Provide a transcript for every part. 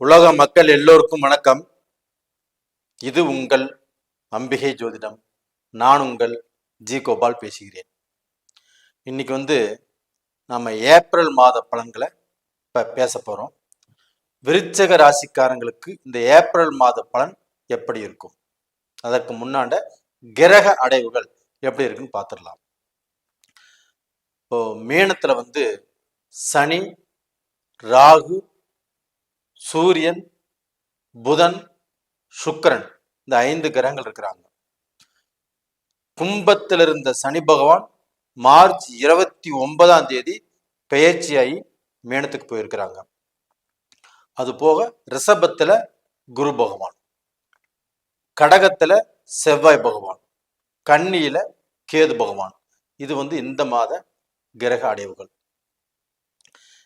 உலக மக்கள் எல்லோருக்கும் வணக்கம். இது உங்கள் அம்பிகை ஜோதிடம். நான் உங்கள் ஜி கோபால் பேசுகிறேன். இன்னைக்கு நம்ம ஏப்ரல் மாத பலன்களை பேச போறோம். விருச்சக ராசிக்காரங்களுக்கு இந்த ஏப்ரல் மாத பலன் எப்படி இருக்கும், அதற்கு முன்னாண்ட கிரக அடைவுகள் எப்படி இருக்குன்னு பார்த்துடலாம். இப்போ மீனத்துல சனி, ராகு, சூரியன், புதன், சுக்கிரன், இந்த 5 கிரகங்கள் இருக்கிறாங்க. கும்பத்தில் இருந்த சனி பகவான் மார்ச் 29 பெயர்ச்சியாகி மீனத்துக்கு போயிருக்கிறாங்க. அது போக ரிஷபத்துல குரு பகவான், கடகத்துல செவ்வாய் பகவான், கன்னியில கேது பகவான். இது இந்த மாத கிரக அடைவுகள்.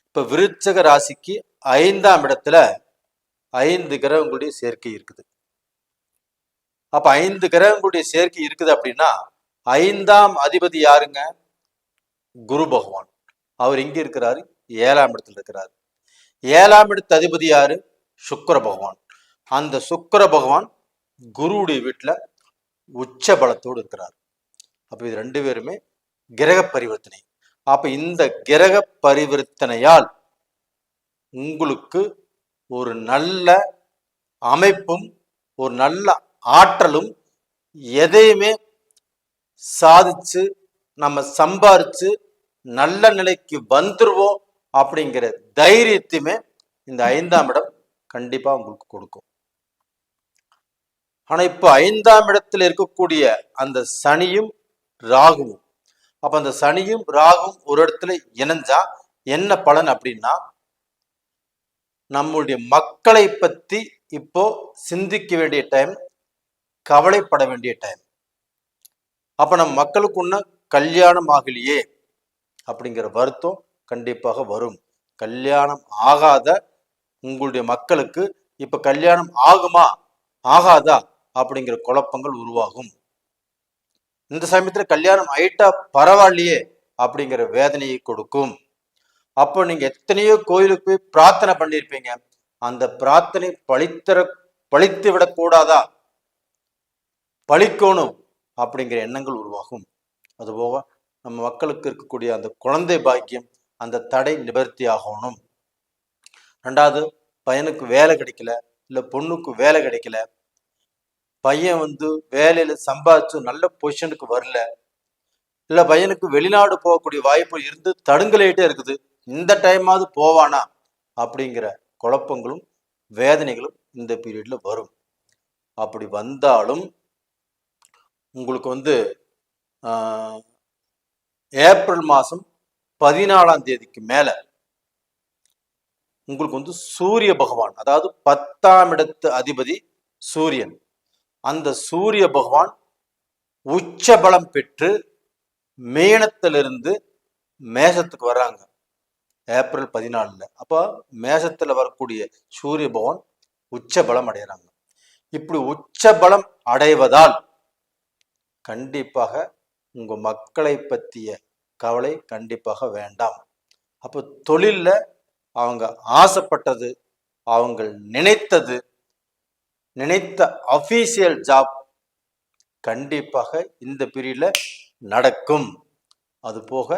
இப்ப விருச்சக ராசிக்கு 5ஆம் இடத்துல 5 கிரகங்களுடைய சேர்க்கை இருக்குது. அப்ப 5 கிரகங்களுடைய சேர்க்கை இருக்குது அப்படின்னா 5ஆம் அதிபதி யாருங்க? குரு பகவான். அவர் இங்க இருக்கிறாரு, 7ஆம் இடத்துல இருக்கிறாரு. 7ஆம் இடத்து அதிபதி யாரு? சுக்கிர பகவான். அந்த சுக்கிர பகவான் குருவுடைய வீட்டுல உச்ச பலத்தோடு இருக்கிறார். அப்ப இது 2 பேருமே கிரக பரிவர்த்தனை. அப்ப இந்த கிரக பரிவர்த்தனையால் உங்களுக்கு ஒரு நல்ல அமைப்பும் ஒரு நல்ல ஆற்றலும், எதையுமே சாதிச்சு நம்ம சம்பாரிச்சு நல்ல நிலைக்கு வந்துருவோம் அப்படிங்கிற தைரியத்தையுமே இந்த 5ஆம் இடம் கண்டிப்பா உங்களுக்கு கொடுக்கும். ஆனா இப்ப 5ஆம் இடத்துல இருக்கக்கூடிய அந்த சனியும் ராகுவும், அப்ப அந்த சனியும் ராகும் ஒரு இடத்துல இணைஞ்சா என்ன பலன் அப்படின்னா, நம்முடைய மக்களை பத்தி இப்போ சிந்திக்க வேண்டிய டைம், கவலைப்பட வேண்டிய டைம். அப்ப நம்ம மக்களுக்கு இன்னும் கல்யாணம் ஆகலையே அப்படிங்கிற வருத்தம் கண்டிப்பாக வரும். கல்யாணம் ஆகாத உங்களுடைய மக்களுக்கு இப்ப கல்யாணம் ஆகுமா ஆகாதா அப்படிங்கிற குழப்பங்கள் உருவாகும். இந்த சமயத்துல கல்யாணம் ஆயிட்டா பரவாயில்லையே அப்படிங்கிற வேதனையை கொடுக்கும். அப்போ நீங்க எத்தனையோ கோயிலுக்கு போய் பிரார்த்தனை பண்ணியிருப்பீங்க, அந்த பிரார்த்தனை பழித்து விடக்கூடாதா, பழிக்கணும் அப்படிங்கிற எண்ணங்கள் உருவாகும். அதுபோக நம்ம மக்களுக்கு இருக்கக்கூடிய அந்த குழந்தை பாக்கியம், அந்த தடை நிவர்த்தி ஆகணும். 2வது, பையனுக்கு வேலை கிடைக்கல, இல்லை பொண்ணுக்கு வேலை கிடைக்கல, பையன் வேலையில சம்பாதிச்சு நல்ல பொசிஷனுக்கு வரல, இல்லை பையனுக்கு வெளிநாடு போகக்கூடிய வாய்ப்பு இருந்து தடுங்கலாயிட்டே இருக்குது, இந்த டைமாவது போவானா அப்படிங்கிற குழப்பங்களும் வேதனைகளும் இந்த பீரியட்ல வரும். அப்படி வந்தாலும் உங்களுக்கு ஏப்ரல் மாதம் 14ஆம் தேதிக்கு மேல உங்களுக்கு சூரிய பகவான், அதாவது 10ஆம் இடத்து அதிபதி சூரியன், அந்த சூரிய பகவான் உச்ச பலம் பெற்று மீனத்திலிருந்து மேசத்துக்கு வர்றாங்க ஏப்ரல் 14. அப்போ மேசத்துல வரக்கூடிய சூரிய பகவான் உச்ச பலம் அடைகிறாங்க. இப்படி உச்ச பலம் அடைவதால் கண்டிப்பாக உங்க மக்களை பற்றிய கவலை கண்டிப்பாக வேண்டாம். அப்போ தொழில்ல அவங்க ஆசைப்பட்டது, அவங்க நினைத்த அபிஷியல் ஜாப் கண்டிப்பாக இந்த பீரியட்ல நடக்கும். அது போக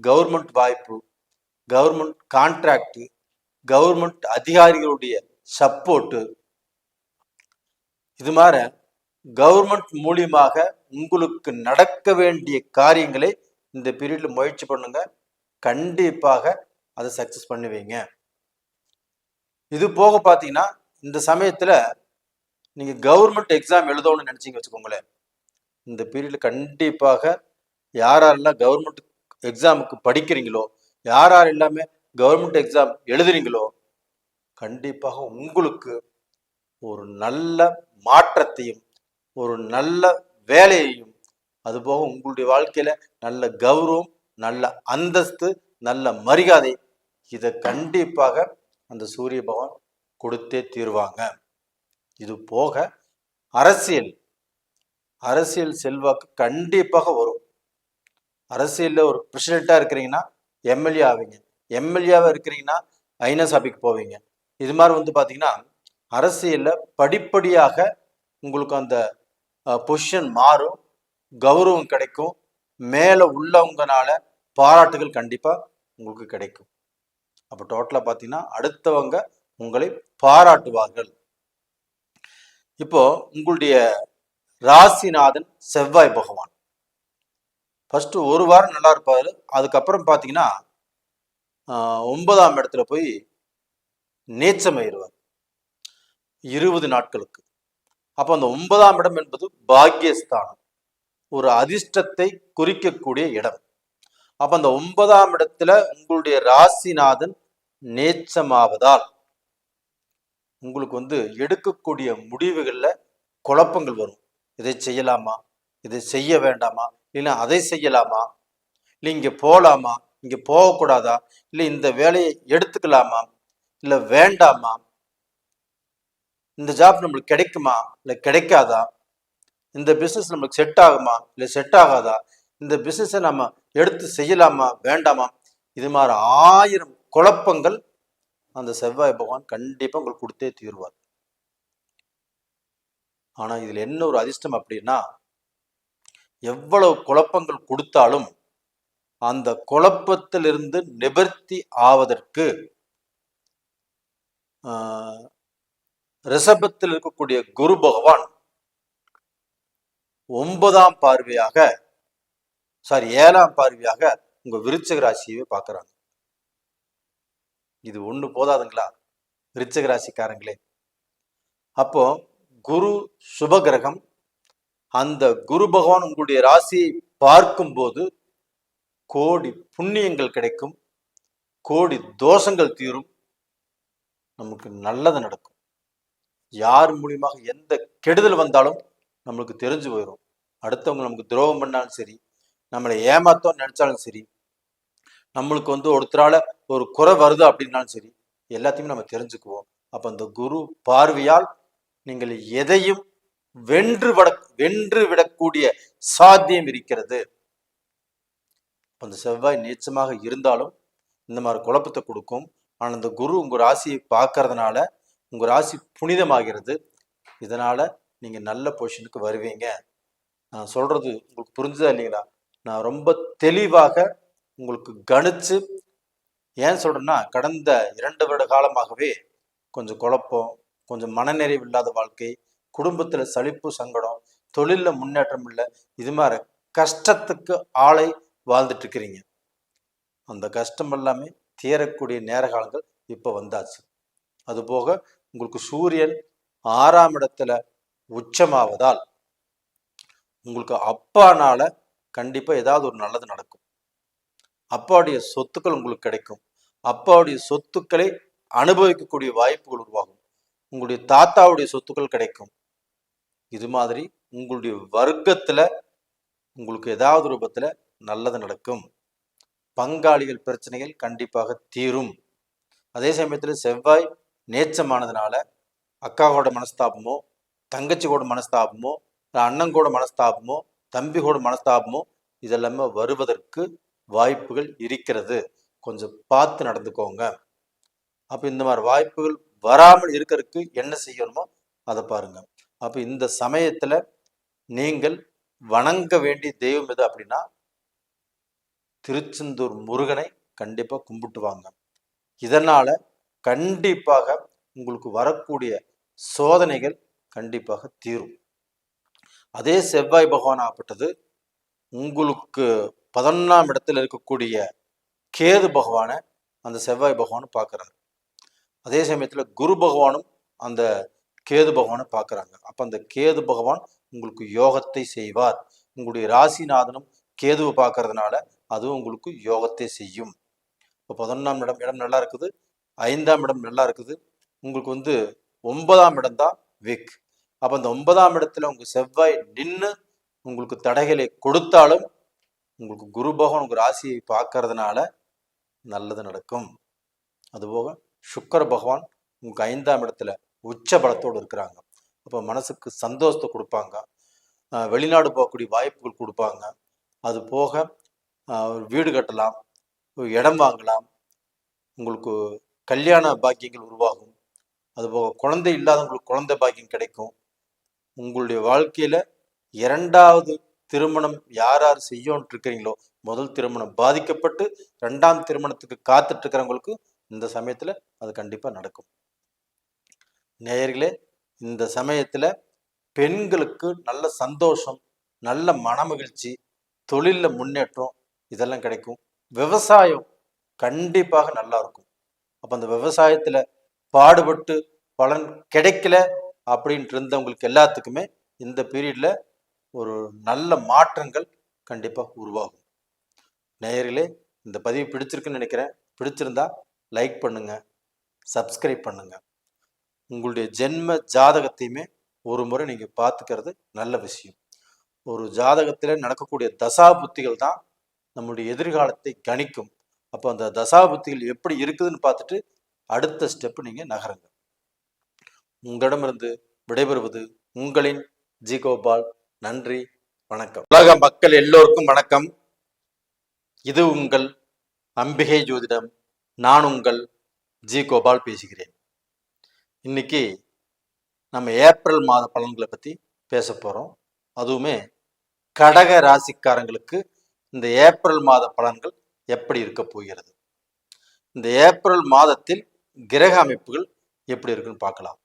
கவர்மெண்ட் வாய்ப்பு, கவர்மெண்ட் கான்ட்ராக்ட், கவர்மெண்ட் அதிகாரிகளுடைய சப்போர்ட்டு, இது மாதிரி கவர்மெண்ட் மூலியமாக உங்களுக்கு நடக்க வேண்டிய காரியங்களை இந்த பீரியட்ல முயற்சி பண்ணுங்க. கண்டிப்பாக அதை சக்சஸ் பண்ணுவீங்க. இது போக பார்த்தீங்கன்னா இந்த சமயத்துல நீங்க கவர்மெண்ட் எக்ஸாம் எழுதணும்னு நினைச்சீங்க வச்சுக்கோங்களேன், இந்த பீரியட்ல கண்டிப்பாக யாரெல்லாம் கவர்மெண்ட் எக்ஸாமுக்கு படிக்கிறீங்களோ, யார் எல்லாமே கவர்மெண்ட் எக்ஸாம் எழுதுறீங்களோ, கண்டிப்பாக உங்களுக்கு ஒரு நல்ல மாற்றத்தையும் ஒரு நல்ல வேலையையும், அதுபோக உங்களுடைய வாழ்க்கையில நல்ல கௌரவம், நல்ல அந்தஸ்து, நல்ல மரியாதை, இதை கண்டிப்பாக அந்த சூரிய பகவான் கொடுத்தே தீர்வாங்க. இது போக அரசியல் செல்வாக்கு கண்டிப்பாக வரும். அரசியல்ல ஒரு பிரசிடென்ட்டா இருக்கிறீங்கன்னா எம்எல்ஏ ஆவீங்க, எம்எல்ஏவா இருக்கிறீங்கன்னா ஐநா சபைக்கு போவீங்க, இது மாதிரி வந்து பார்த்தீங்கன்னா அரசியலில் படிப்படியாக உங்களுக்கு அந்த பொசிஷன் மாறும், கௌரவம் கிடைக்கும், மேலே உள்ளவங்கனால பாராட்டுகள் கண்டிப்பாக உங்களுக்கு கிடைக்கும். அப்போ டோட்டலாக பார்த்தீங்கன்னா அடுத்தவங்க உங்களை பாராட்டுவார்கள். இப்போ உங்களுடைய ராசிநாதன் செவ்வாய் பகவான் ஃபர்ஸ்ட் ஒரு வாரம் நல்லா இருப்பாரு. அதுக்கப்புறம் பார்த்தீங்கன்னா 9ஆம் இடத்துல போய் நீச்சமாயிருவார் 20 நாட்களுக்கு. அப்போ அந்த 9ஆம் இடம் என்பது பாக்கியஸ்தானம், ஒரு அதிர்ஷ்டத்தை குறிக்கக்கூடிய இடம். அப்ப அந்த 9ஆம் இடத்துல உங்களுடைய ராசிநாதன் நேச்சமாவதால் உங்களுக்கு வந்து எடுக்கக்கூடிய முடிவுகள்ல குழப்பங்கள் வரும். இதை செய்யலாமா, இதை செய்ய வேண்டாமா, இல்லைன்னா அதை செய்யலாமா, இல்லை இங்க போகலாமா, இங்க போகக்கூடாதா, இல்லை இந்த வேலையை எடுத்துக்கலாமா, இல்லை வேண்டாமா, இந்த ஜாப் நம்மளுக்கு கிடைக்குமா இல்லை கிடைக்காதா, இந்த பிசினஸ் நம்மளுக்கு செட் ஆகுமா இல்லை செட் ஆகாதா, இந்த பிசினஸை நம்ம எடுத்து செய்யலாமா வேண்டாமா, இது மாதிரி 1000 குழப்பங்கள் அந்த செவ்வாய் பகவான் கண்டிப்பா உங்களுக்கு கொடுத்தே தீர்வார். ஆனா இதுல என்ன ஒரு அதிர்ஷ்டம் அப்படின்னா, எவ்வளவு குழப்பங்கள் கொடுத்தாலும் அந்த குழப்பத்திலிருந்து நிவர்த்தி ஆவதற்கு ரிஷபத்தில் இருக்கக்கூடிய குரு பகவான் 9ஆம் பார்வையாக 7ஆம் பார்வையாக உங்க விருச்சிக ராசியவே பார்க்கறாங்க. இது ஒண்ணு போதாதுங்களா விருச்சிக ராசிக்காரங்களே? அப்போ குரு சுபகிரகம், அந்த குரு பகவான் உங்களுடைய ராசியை பார்க்கும் போது கோடி புண்ணியங்கள் கிடைக்கும், கோடி தோஷங்கள் தீரும், நமக்கு நல்லது நடக்கும். யார் மூலியமாக எந்த கெடுதல் வந்தாலும் நம்மளுக்கு தெரிஞ்சு போயிடும். அடுத்தவங்க நமக்கு துரோகம் பண்ணாலும் சரி, நம்மளை ஏமாத்தோன்னு நினைச்சாலும் சரி, நம்மளுக்கு வந்து ஒருத்தரால ஒரு குறை வருது அப்படின்னாலும் சரி, எல்லாத்தையுமே நம்ம தெரிஞ்சுக்குவோம். அப்ப அந்த குரு பார்வையால் நீங்கள் எதையும் வென்று விடக்கூடிய சாத்தியம் இருக்கிறது. அந்த செவ்வாய் நீச்சமாக இருந்தாலும் இந்த மாதிரி குழப்பத்தை கொடுக்கும். ஆனால் அந்த குரு உங்க ராசியை பார்க்கறதுனால உங்க ராசி புனிதமாகிறது. இதனால நீங்க நல்ல பொசிஷனுக்கு வருவீங்க. நான் சொல்றது உங்களுக்கு புரிஞ்சுதா இல்லைங்களா? நான் ரொம்ப தெளிவாக உங்களுக்கு கணிச்சு ஏன் சொல்றேன்னா, கடந்த 2 வருட காலமாகவே கொஞ்சம் குழப்பம், கொஞ்சம் மனநிறைவு இல்லாத வாழ்க்கை, குடும்பத்துல சலிப்பு சங்கடம், தொழில்ல முன்னேற்றம் இல்லை, இது மாதிரி கஷ்டத்துக்கு ஆளை வாழ்ந்துட்டு இருக்கிறீங்க. அந்த கஷ்டம் எல்லாமே தீரக்கூடிய நேர காலங்கள் இப்ப வந்தாச்சு. அதுபோக உங்களுக்கு சூரியன் 6ஆம் இடத்துல உச்சமாவதால் உங்களுக்கு அப்பானால கண்டிப்பா ஏதாவது ஒரு நல்லது நடக்கும். அப்பாவுடைய சொத்துக்கள் உங்களுக்கு கிடைக்கும். அப்பாவுடைய சொத்துக்களை அனுபவிக்கக்கூடிய வாய்ப்புகள் உருவாகும். உங்களுடைய தாத்தாவுடைய சொத்துக்கள் கிடைக்கும். இது மாதிரி உங்களுடைய வர்க்கத்துல உங்களுக்கு ஏதாவது ரூபத்துல நல்லது நடக்கும். பங்காளிகள் பிரச்சனைகள் கண்டிப்பாக தீரும். அதே சமயத்துல செவ்வாய் நேச்சமானதுனால அக்காவோட மனஸ்தாபமோ, தங்கச்சி கூட மனஸ்தாபமோ, அண்ணன் கூட மனஸ்தாபமோ, தம்பி கூட மனஸ்தாபமோ இதெல்லாமே வருவதற்கு வாய்ப்புகள் இருக்கிறது. கொஞ்சம் பார்த்து நடந்துக்கோங்க. அப்ப இந்த மாதிரி வாய்ப்புகள் வராமல் இருக்கிறதுக்கு என்ன செய்யணுமோ அதை பாருங்க. அப்ப இந்த சமயத்துல நீங்கள் வணங்க வேண்டிய தெய்வம் எது அப்படின்னா, திருச்செந்தூர் முருகனை கண்டிப்பா கும்பிட்டு வாங்க. இதனால கண்டிப்பாக உங்களுக்கு வரக்கூடிய சோதனைகள் கண்டிப்பாக தீரும். அதே செவ்வாய் பகவான் ஆகப்பட்டது உங்களுக்கு 11ஆம் இடத்துல இருக்கக்கூடிய கேது பகவானை அந்த செவ்வாய் பகவான் பார்க்கறாரு. அதே சமயத்துல குரு பகவானும் அந்த கேது பகவானை பார்க்கறாங்க. அப்ப அந்த கேது பகவான் உங்களுக்கு யோகத்தை செய்வார். உங்களுடைய ராசிநாதனும் கேதுவை பார்க்கறதுனால அதுவும் உங்களுக்கு யோகத்தை செய்யும். இப்போ 11ஆம் இடம் நல்லா இருக்குது, 5ஆம் இடம் நல்லா இருக்குது. உங்களுக்கு வந்து 9ஆம் இடம் தான் வீக். அப்ப அந்த 9ஆம் இடத்துல உங்க செவ்வாய் நின்று உங்களுக்கு தடைகளை கொடுத்தாலும் உங்களுக்கு குரு பகவான் உங்க ராசியை பார்க்கறதுனால நல்லது நடக்கும். அதுபோக சுக்கிர பகவான் உங்களுக்கு 5ஆம் இடத்துல உச்ச பலத்தோடு இருக்கிறாங்க. அப்போ மனசுக்கு சந்தோஷத்தை கொடுப்பாங்க, வெளிநாடு போகக்கூடிய வாய்ப்புகள் கொடுப்பாங்க. அது போக வீடு கட்டலாம், இடம் வாங்கலாம், உங்களுக்கு கல்யாண பாக்கியங்கள் உருவாகும். அதுபோக குழந்தை இல்லாதவங்களுக்கு குழந்தை பாக்கியம் கிடைக்கும். உங்களுடைய வாழ்க்கையில 2வது திருமணம் யார் யார் செய்யோன்ட்டு இருக்கிறீங்களோ, முதல் திருமணம் பாதிக்கப்பட்டு 2ஆம் திருமணத்துக்கு காத்துட்டு இருக்கிறவங்களுக்கு இந்த சமயத்துல அது கண்டிப்பா நடக்கும். நேயர்களே, இந்த சமயத்துல பெண்களுக்கு நல்ல சந்தோஷம், நல்ல மனமகிழ்ச்சி, தொழில்ல முன்னேற்றம் இதெல்லாம் கிடைக்கும். விவசாயம் கண்டிப்பாக நல்லா இருக்கும். அப்ப அந்த விவசாயத்துல பாடுபட்டு பலன் கிடைக்கல அப்படின்ட்டு இருந்தவங்களுக்கு எல்லாத்துக்குமே இந்த பீரியட்ல ஒரு நல்ல மாற்றங்கள் கண்டிப்பா உருவாகும். நேயர்களே, இந்த பதிவு பிடிச்சிருக்குன்னு நினைக்கிறேன். பிடிச்சிருந்தா லைக் பண்ணுங்க, சப்ஸ்கிரைப் பண்ணுங்க. உங்களுடைய ஜென்ம ஜாதகத்தையுமே ஒரு முறை நீங்க பார்த்துக்கிறது நல்ல விஷயம். ஒரு ஜாதகத்துல நடக்கக்கூடிய தசா புத்திகள் தான் நம்முடைய எதிர்காலத்தை கணிக்கும். அப்போ அந்த தசா புத்திகள் எப்படி இருக்குதுன்னு பார்த்துட்டு அடுத்த ஸ்டெப் நீங்க நகருங்க. உங்களிடமிருந்து விடைபெறுவது உங்களின் ஜி கோபால். நன்றி, வணக்கம். உலக மக்கள் எல்லோருக்கும் வணக்கம். இது உங்கள் அம்பிகை ஜோதிடம். நான் உங்கள் ஜி கோபால் பேசுகிறேன். இன்னைக்கு நம்ம ஏப்ரல் மாத பலன்களை பத்தி பேச போறோம். அதுவுமே கடக ராசிக்காரங்களுக்கு இந்த ஏப்ரல் மாத பலன்கள் எப்படி இருக்க போகிறது, இந்த ஏப்ரல் மாதத்தில் கிரக அமைப்புகள் எப்படி இருக்குன்னு பார்க்கலாம்.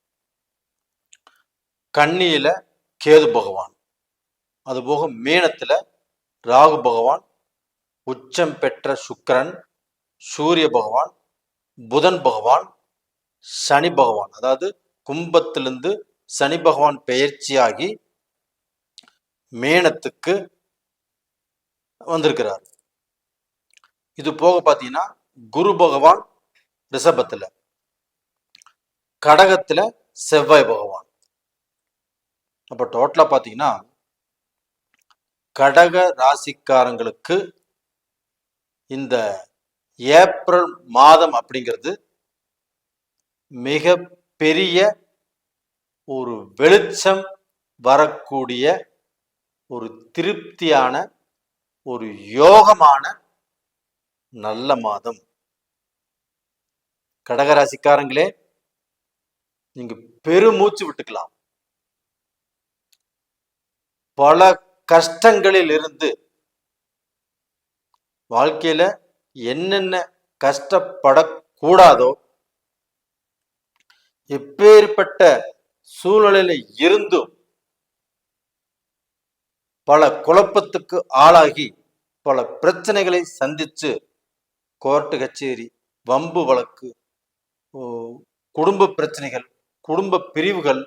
கன்னியில கேது பகவான், அதுபோக மீனத்துல ராகு பகவான், உச்சம் பெற்ற சுக்கிரன், சூரிய பகவான், புதன் பகவான், சனி பகவான், அதாவது கும்பத்திலிருந்து சனி பகவான் பெயர்ச்சியாகி மீனத்துக்கு வந்திருக்கிறார். இது போக பார்த்தீங்கன்னா குரு பகவான் ரிஷபத்துல, கடகத்துல செவ்வாய் பகவான். அப்ப டோட்டலா பார்த்தீங்கன்னா கடக ராசிக்காரங்களுக்கு இந்த ஏப்ரல் மாதம் அப்படிங்கிறது மிக பெரிய ஒரு வெளிச்சம் வரக்கூடிய ஒரு திருப்தியான ஒரு யோகமான நல்ல மாதம். கடகராசிக்காரங்களே, நீங்க பெருமூச்சு விட்டுக்கலாம். பல கஷ்டங்களில் இருந்து வாழ்க்கையில என்னென்ன கஷ்டப்படக்கூடாதோ, எப்பேற்பட்ட சூழ்நிலையில இருந்தும் பல குழப்பத்துக்கு ஆளாகி பல பிரச்சனைகளை சந்திச்சு கோர்ட்டு கச்சேரி, வம்பு வழக்கு, குடும்ப பிரச்சனைகள், குடும்ப பிரிவுகள்,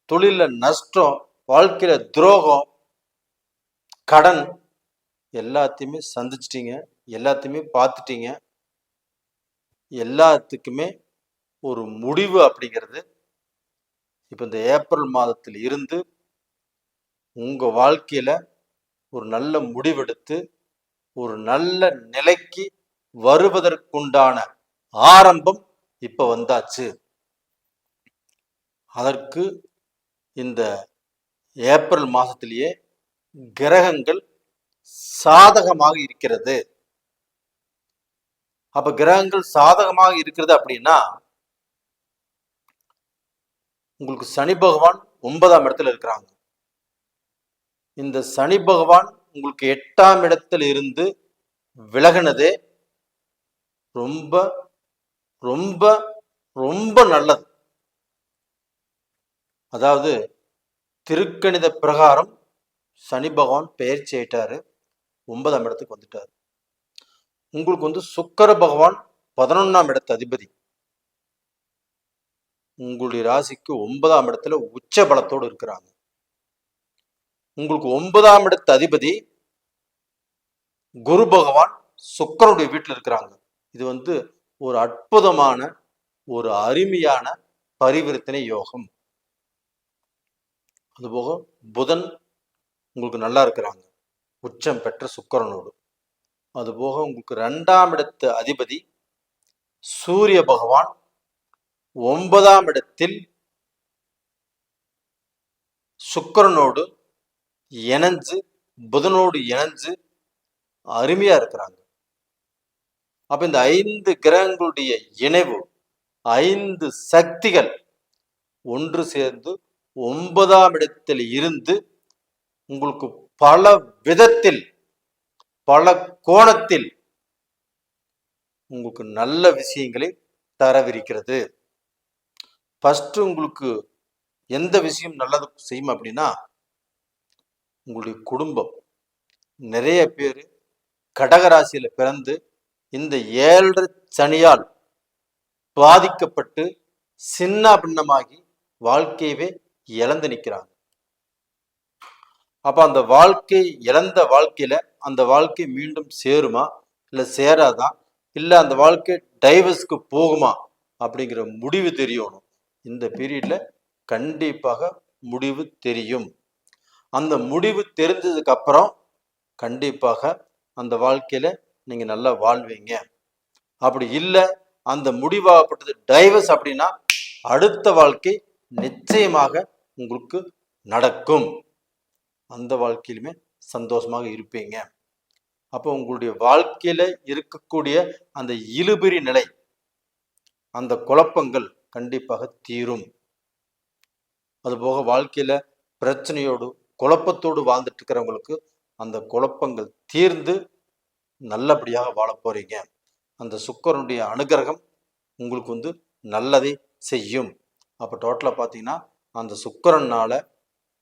தொழில நஷ்டம், வாழ்க்கையில துரோகம், கடன் எல்லாத்தையுமே சந்திச்சிட்டீங்க, எல்லாத்தையுமே பார்த்துட்டீங்க. எல்லாத்துக்குமே ஒரு முடிவு அப்படிங்கிறது இப்ப இந்த ஏப்ரல் மாதத்தில் இருந்து உங்க வாழ்க்கையில ஒரு நல்ல முடிவெடுத்து ஒரு நல்ல நிலைக்கு வருவதற்குண்டான ஆரம்பம் இப்ப வந்தாச்சு. அதற்கு இந்த ஏப்ரல் மாதத்திலேயே கிரகங்கள் சாதகமாக இருக்கிறது. அப்ப கிரகங்கள் சாதகமாக இருக்கிறது அப்படின்னா உங்களுக்கு சனி பகவான் 9ஆம் இடத்துல இருக்கிறாங்க. இந்த சனி பகவான் உங்களுக்கு 8ஆம் இடத்துல இருந்து விலகினதே ரொம்ப ரொம்ப ரொம்ப நல்லது. அதாவது திருக்கணித பிரகாரம் சனி பகவான் பெயர்ச்சி ஆயிட்டாரு, 9ஆம் இடத்துக்கு வந்துட்டாரு. உங்களுக்கு சுக்கிர பகவான் 11ஆம் இடத்து அதிபதி, உங்களுடைய ராசிக்கு 9ஆம் இடத்துல உச்ச பலத்தோடு இருக்கிறாங்க. உங்களுக்கு 9ஆம் இடத்து அதிபதி குரு பகவான் சுக்கிரனுடைய வீட்டில் இருக்கிறாங்க. இது ஒரு அற்புதமான ஒரு அருமையான பரிவர்த்தனை யோகம். அதுபோக புதன் உங்களுக்கு நல்லா இருக்கிறாங்க, உச்சம் பெற்ற சுக்கிரனோடு. அதுபோக உங்களுக்கு 2ஆம் இடத்து அதிபதி சூரிய பகவான் 9ஆம் இடத்தில் சுக்கிரனோடு இணைஞ்சு புதனோடு இணைஞ்சு அருமையா இருக்கிறாங்க. அப்ப இந்த 5 கிரகங்களுடைய இணைவு 5 சக்திகள் ஒன்று சேர்ந்து 9ஆம் இடத்தில் இருந்து உங்களுக்கு பல விதத்தில் பல கோணத்தில் உங்களுக்கு நல்ல விஷயங்களை தரவிருக்கிறது. ஃபர்ஸ்ட் உங்களுக்கு எந்த விஷயம் நல்லது செய்யும் அப்படின்னா, உங்களுடைய குடும்பம். நிறைய பேர் கடகராசியில பிறந்து இந்த 7 சனியால் பாதிக்கப்பட்டு சின்ன பின்னமாகி வாழ்க்கையவே இழந்து நிற்கிறாங்க. அப்ப அந்த வாழ்க்கை இழந்த வாழ்க்கையில அந்த வாழ்க்கை மீண்டும் சேருமா இல்ல சேராதா இல்ல அந்த வாழ்க்கை டைவர்ஸ்க்கு போகுமா அப்படிங்கிற முடிவு தெரியணும். இந்த பீரியட்ல கண்டிப்பாக முடிவு தெரியும். அந்த முடிவு தெரிஞ்சதுக்கு அப்புறம் கண்டிப்பாக அந்த வாழ்க்கையில நீங்க நல்லா வாழ்வீங்க. அப்படி இல்லை அந்த முடிவாகப்பட்டது டைவர்ஸ் அப்படின்னா அடுத்த வாழ்க்கை நிச்சயமாக உங்களுக்கு நடக்கும். அந்த வாழ்க்கையிலுமே சந்தோஷமாக இருப்பீங்க. அப்போ உங்களுடைய வாழ்க்கையில இருக்கக்கூடிய அந்த இழுபறி நிலை, அந்த குழப்பங்கள் கண்டிப்பாக தீரும். அதுபோக வாழ்க்கையில பிரச்சனையோடு குழப்பத்தோடு வாழ்ந்துட்டு இருக்கிறவங்களுக்கு அந்த குழப்பங்கள் தீர்ந்து நல்லபடியாக வாழ போறீங்க. அந்த சுக்கிரனுடைய அனுகிரகம் உங்களுக்கு நல்லதை செய்யும். அப்போ டோட்டலாக பார்த்தீங்கன்னா அந்த சுக்கிரனால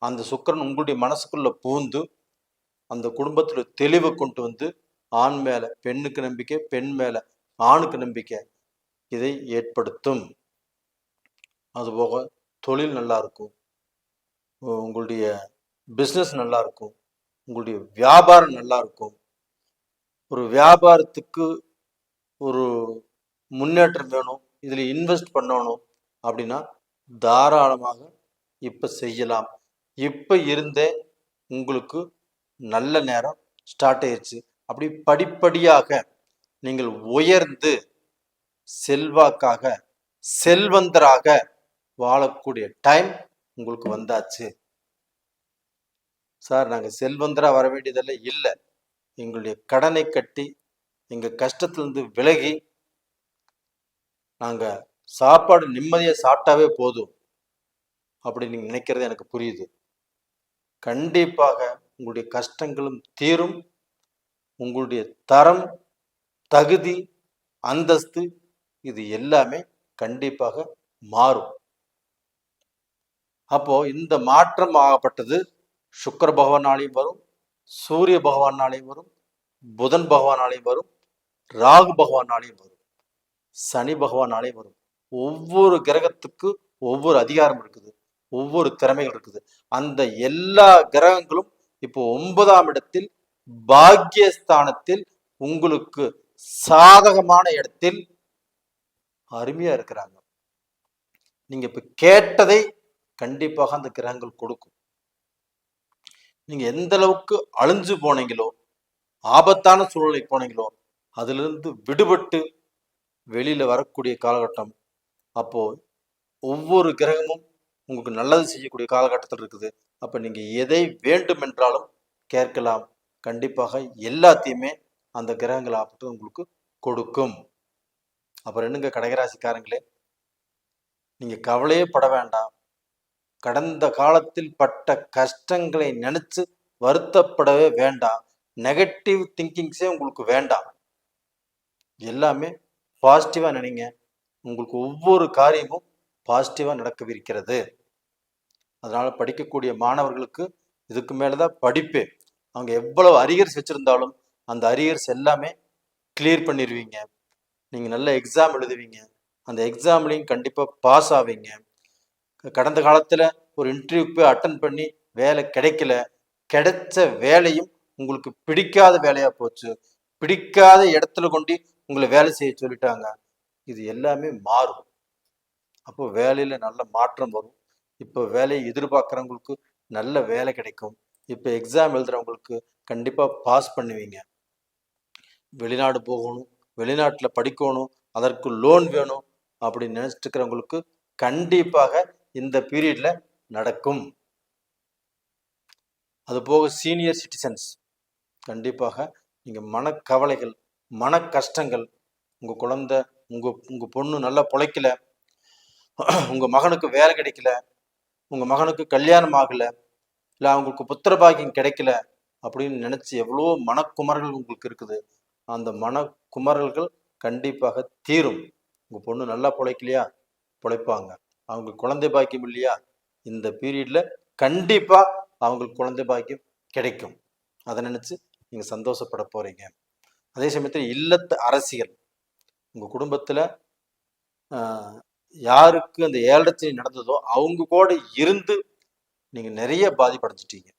அந்த சுக்கிரன் உங்களுடைய மனசுக்குள்ள பூந்து அந்த குடும்பத்தில் தெளிவை கொண்டு ஆண் மேல பெண்ணுக்கு நம்பிக்கை, பெண் மேல ஆணுக்கு நம்பிக்கை இதை ஏற்படுத்தும். அதுபோக தொழில் நல்லா இருக்கும், உங்களுடைய பிஸ்னஸ் நல்லா இருக்கும், உங்களுடைய வியாபாரம் நல்லா இருக்கும். ஒரு வியாபாரத்துக்கு ஒரு முன்னேற்றம் வேணும், இதில் இன்வெஸ்ட் பண்ணணும் அப்படின்னா தாராளமாக இப்போ செய்யலாம். இப்போ இருந்தே உங்களுக்கு நல்ல நேரம் ஸ்டார்ட் ஆயிடுச்சு. அப்படி படிப்படியாக நீங்கள் உயர்ந்து செல்வாக்காக செல்வந்தராக வாழக்கூடிய டைம் உங்களுக்கு வந்தாச்சு. சார் நாங்கள் செல்வந்தராக வர வேண்டியதெல்லாம் இல்லை, எங்களுடைய கடனை கட்டி எங்கள் கஷ்டத்திலிருந்து விலகி நாங்கள் சாப்பாடு நிம்மதியாக சாப்பிட்டாவே போதும் அப்படின்னு நீங்கள் நினைக்கிறது எனக்கு புரியுது. கண்டிப்பாக உங்களுடைய கஷ்டங்களும் தீரும். உங்களுடைய தரம், தகுதி, அந்தஸ்து இது எல்லாமே கண்டிப்பாக மாறும். அப்போ இந்த மாற்றம் ஆகப்பட்டது சுக்கிர பகவானாலையும் வரும், சூரிய பகவானாலையும் வரும், புதன் பகவானாலையும் வரும், ராகு பகவானாலையும் வரும், சனி பகவானாலையும் வரும். ஒவ்வொரு கிரகத்துக்கு ஒவ்வொரு அதிகாரம் இருக்குது, ஒவ்வொரு திறமைகள் இருக்குது. அந்த எல்லா கிரகங்களும் இப்போ 9ஆம் இடத்தில் பாக்கியஸ்தானத்தில் உங்களுக்கு சாதகமான இடத்தில் அருமையா இருக்கிறாங்க. நீங்க இப்ப கேட்டதை கண்டிப்பாக அந்த கிரகங்கள் கொடுக்கும். நீங்க எந்த அளவுக்கு அழிஞ்சு போனீங்களோ, ஆபத்தான சூழ்நிலை போனீங்களோ, அதிலிருந்து விடுபட்டு வெளியில வரக்கூடிய காலகட்டம். அப்போ ஒவ்வொரு கிரகமும் உங்களுக்கு நல்லது செய்யக்கூடிய காலகட்டத்தில் இருக்குது. அப்ப நீங்க எதை வேண்டும் என்றாலும் கேட்கலாம். கண்டிப்பாக எல்லாத்தையுமே அந்த கிரகங்கள் ஆப்பட்டு உங்களுக்கு கொடுக்கும். அப்புறம் என்னங்க கடகராசிக்காரங்களே, நீங்க கவலையே பட வேண்டாம். கடந்த காலத்தில் பட்ட கஷ்டங்களை நினைச்சு வருத்தப்படவே வேண்டாம். நெகட்டிவ் திங்கிங்ஸே உங்களுக்கு வேண்டாம். எல்லாமே பாசிட்டிவா நினைங்க. உங்களுக்கு ஒவ்வொரு காரியமும் பாசிட்டிவா நடக்கவிருக்கிறது. அதனால படிக்கக்கூடிய மாணவர்களுக்கு இதுக்கு மேலதான் படிப்பே. அவங்க எவ்வளவு அரியர்ஸ் வச்சிருந்தாலும் அந்த அரியர்ஸ் எல்லாமே கிளியர் பண்ணிடுவீங்க. நீங்க நல்ல எக்ஸாம் எழுதுவீங்க. அந்த எக்ஸாம்லையும் கண்டிப்பா பாஸ் ஆவீங்க. கடந்த காலத்துல ஒரு இன்டர்வியூக்கு போய் அட்டன் பண்ணி வேலை கிடைக்கல, கிடைச்ச வேலையும் உங்களுக்கு பிடிக்காத வேலையா போச்சு, பிடிக்காத இடத்துல கொண்டு உங்களை வேலை செய்ய சொல்லிட்டாங்க. இது எல்லாமே மாறும். அப்போ வேலையில நல்ல மாற்றம் வரும். இப்போ வேலையை எதிர்பார்க்குறவங்களுக்கு நல்ல வேலை கிடைக்கும். இப்போ எக்ஸாம் எழுதுறவங்களுக்கு கண்டிப்பா பாஸ் பண்ணுவீங்க. வெளிநாடு போகணும், வெளிநாட்டில் படிக்கணும், அதற்கு லோன் வேணும் அப்படின்னு நினைச்சிட்டு இருக்கிறவங்களுக்கு கண்டிப்பாக இந்த பீரியட்ல நடக்கும். அதுபோக சீனியர் சிட்டிசன்ஸ் கண்டிப்பாக நீங்க மனக்கவலைகள், மன கஷ்டங்கள், உங்க குழந்தை, உங்க பொண்ணு நல்லா பிழைக்கல, உங்கள் மகனுக்கு வேலை கிடைக்கல, உங்கள் மகனுக்கு கல்யாணம் ஆகலை, இல்லை அவங்களுக்கு புத்திர பாக்கியம் கிடைக்கல அப்படின்னு நினச்சி எவ்வளோ மனக்குமரல்கள் உங்களுக்கு இருக்குது. அந்த மனக்குமரல்கள் கண்டிப்பாக தீரும். உங்கள் பொண்ணு நல்லா பிழைக்கலையா, பிழைப்பாங்க. அவங்களுக்கு குழந்தை பாக்கியம் இல்லையா, இந்த பீரியடில் கண்டிப்பாக அவங்களுக்கு குழந்தை பாக்கியம் கிடைக்கும். அதை நினச்சி நீங்கள் சந்தோஷப்பட போகிறீங்க. அதே சமயத்தில் இல்லத்து அரசியல், உங்கள் குடும்பத்தில் யாருக்கு அந்த 7 நடந்ததோ அவங்க கூட இருந்து நீங்கள் நிறைய பாதிப்படைஞ்சிட்டீங்க.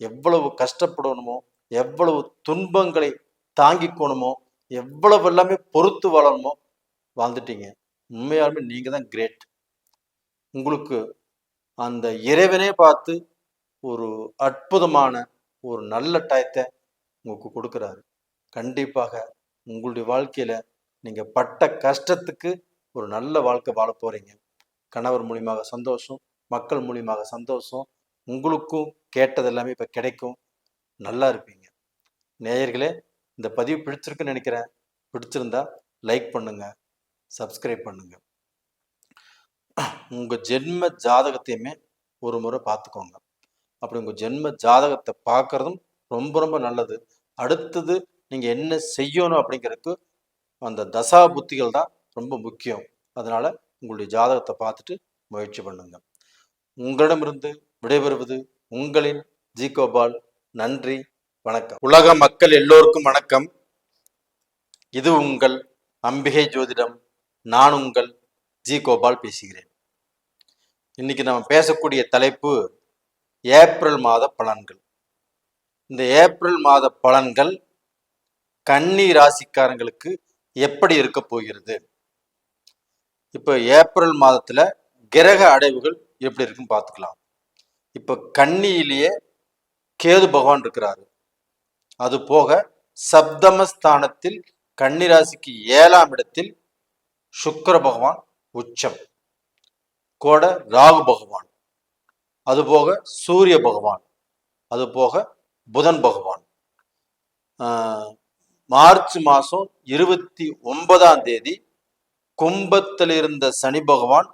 எவ்வளவு கஷ்டப்படணுமோ, எவ்வளவு துன்பங்களை தாங்கிக்கணுமோ, எவ்வளவு எல்லாமே பொறுத்து வாழணுமோ வாழ்ந்துட்டீங்க. உண்மையாலுமே நீங்கள் தான் கிரேட். உங்களுக்கு அந்த இறைவனே பார்த்து ஒரு அற்புதமான ஒரு நல்ல டயத்தை உங்களுக்கு கொடுக்குறாரு. கண்டிப்பாக உங்களுடைய வாழ்க்கையில் நீங்கள் பட்ட கஷ்டத்துக்கு ஒரு நல்ல வாழ்க்கை வாழ போகிறீங்க. கணவர் மூலியமாக சந்தோஷம், மக்கள் மூலியமாக சந்தோஷம், உங்களுக்கும் கேட்டது எல்லாமே இப்போ கிடைக்கும். நல்லா இருப்பீங்க. நேயர்களே, இந்த பதிவு பிடிச்சிருக்குன்னு நினைக்கிறேன். பிடிச்சிருந்தா லைக் பண்ணுங்க, சப்ஸ்கிரைப் பண்ணுங்க. உங்கள் ஜென்ம ஜாதகத்தையுமே ஒரு முறை பார்த்துக்கோங்க. அப்படி உங்கள் ஜென்ம ஜாதகத்தை பார்க்குறதும் ரொம்ப ரொம்ப நல்லது. அடுத்தது நீங்கள் என்ன செய்யணும் அப்படிங்கிறதுக்கு அந்த தசா புத்திகள் தான் ரொம்ப முக்கியம். அதனால் உங்களுடைய ஜாதகத்தை பார்த்துட்டு முயற்சி பண்ணுங்க. உங்களிடமிருந்து விடைபெறுவது உங்களின் ஜி கோபால். நன்றி, வணக்கம். உலக மக்கள் எல்லோருக்கும் வணக்கம். இது உங்கள் அம்பிகை ஜோதிடம். நான் உங்கள் ஜி கோபால் பேசுகிறேன். இன்னைக்கு நம்ம பேசக்கூடிய தலைப்பு ஏப்ரல் மாத பலன்கள். இந்த ஏப்ரல் மாத பலன்கள் கன்னி ராசிக்காரங்களுக்கு எப்படி இருக்க போகிறது? இப்போ ஏப்ரல் மாதத்துல கிரக அடைவுகள் எப்படி இருக்குன்னு பார்த்துக்கலாம். இப்போ கன்னியிலேயே கேது பகவான் இருக்கிறாரு. அது போக சப்தமஸ்தானத்தில் கன்னி ராசிக்கு 7ஆம் இடத்தில் சுக்கிர பகவான் உச்சம், கூட ராகு பகவான், அதுபோக சூரிய பகவான், அதுபோக புதன் பகவான். மார்ச் மாதம் 29ஆம் தேதி கும்பத்தில் இருந்த சனி பகவான்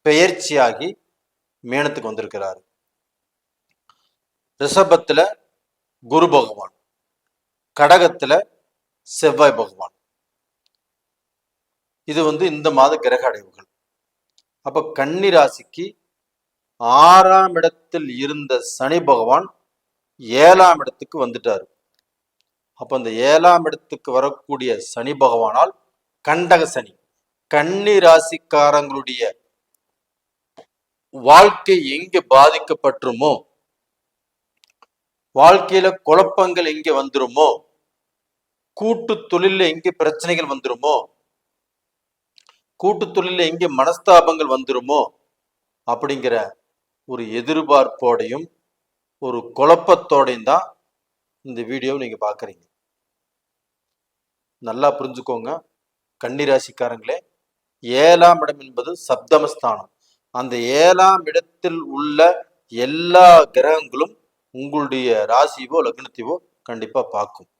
பெயர்ச்சியாகி மீனத்துக்கு வந்திருக்கிறார். ரிஷபத்துல குரு பகவான், கடகத்துல செவ்வாய் பகவான். இது இந்த மாத கிரக அடைவுகள். அப்ப கன்னி ராசிக்கு 6ஆம் இடத்தில் இருந்த சனி பகவான் 7ஆம் இடத்துக்கு வந்துட்டார். அப்ப அந்த 7ஆம் இடத்துக்கு வரக்கூடிய சனி பகவானால் கண்டக சனி, கன்னி ராசிக்காரங்களுடைய வாழ்க்கை எங்கே பாதிக்கப்பட்டுருமோ, வாழ்க்கையில குழப்பங்கள் எங்கே வந்துருமோ, கூட்டு தொழில எங்கே பிரச்சனைகள் வந்துருமோ, கூட்டு தொழில எங்கே மனஸ்தாபங்கள் வந்துருமோ அப்படிங்கிற ஒரு எதிர்பார்ப்போடையும் ஒரு குழப்பத்தோடையும் தான் இந்த வீடியோவை நீங்க பாக்குறீங்க. நல்லா புரிஞ்சுக்கோங்க கன்னிராசிக்காரங்களே. 7ஆம் இடம் என்பது சப்தமஸ்தானம். அந்த 7ஆம் இடத்தில் உள்ள எல்லா கிரகங்களும் உங்களுடைய ராசியவோ லக்னத்தையோ கண்டிப்பா பார்க்கும்.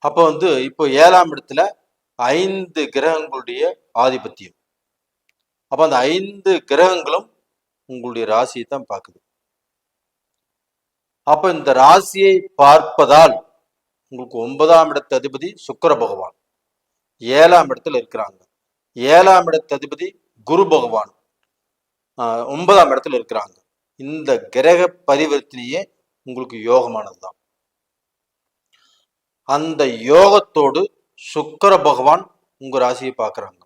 அப்ப இப்போ 7ஆம் இடத்துல 5 கிரகங்களுடைய ஆதிபத்தியம். அப்ப அந்த 5 கிரகங்களும் உங்களுடைய ராசியை தான் பார்க்குது. அப்ப இந்த ராசியை பார்ப்பதால் உங்களுக்கு 9ஆம் இடத்து அதிபதி சுக்கிர பகவான் 7ஆம் இடத்துல இருக்கிறாங்க. 7ஆம் இடத்து அதிபதி குரு பகவான் 9ஆம் இடத்துல இருக்கிறாங்க. இந்த கிரக பரிவர்த்தனையே உங்களுக்கு யோகமானதுதான். அந்த யோகத்தோடு சுக்கிர பகவான் உங்க ராசியை பார்க்கிறாங்க.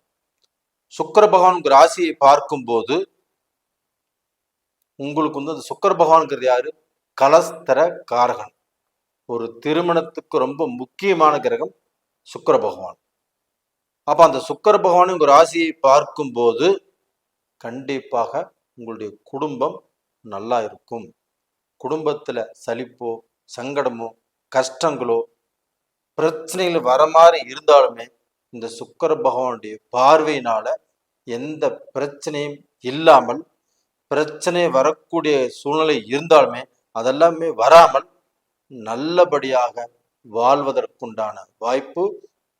சுக்கிர பகவான் உங்க ராசியை பார்க்கும்போது உங்களுக்கு அந்த சுக்கிர பகவான்ங்கிறது யாரு? கலஸ்தர காரகன். ஒரு திருமணத்துக்கு ரொம்ப முக்கியமான கிரகம் சுக்கிர பகவான். அப்ப அந்த சுக்கிர பகவான் உங்க ராசியை பார்க்கும்போது கண்டிப்பாக உங்களுடைய குடும்பம் நல்லா இருக்கும். குடும்பத்துல சலிப்போ சங்கடமோ கஷ்டங்களோ பிரச்சனைகள் வர மாதிரி இருந்தாலுமே இந்த சுக்கிர பகவானுடைய பார்வையினால எந்த பிரச்சனையும் இல்லாமல், பிரச்சனை வரக்கூடிய சூழ்நிலை இருந்தாலுமே அதெல்லாமே வராமல் நல்லபடியாக வாழ்வதற்குண்டான வாய்ப்பு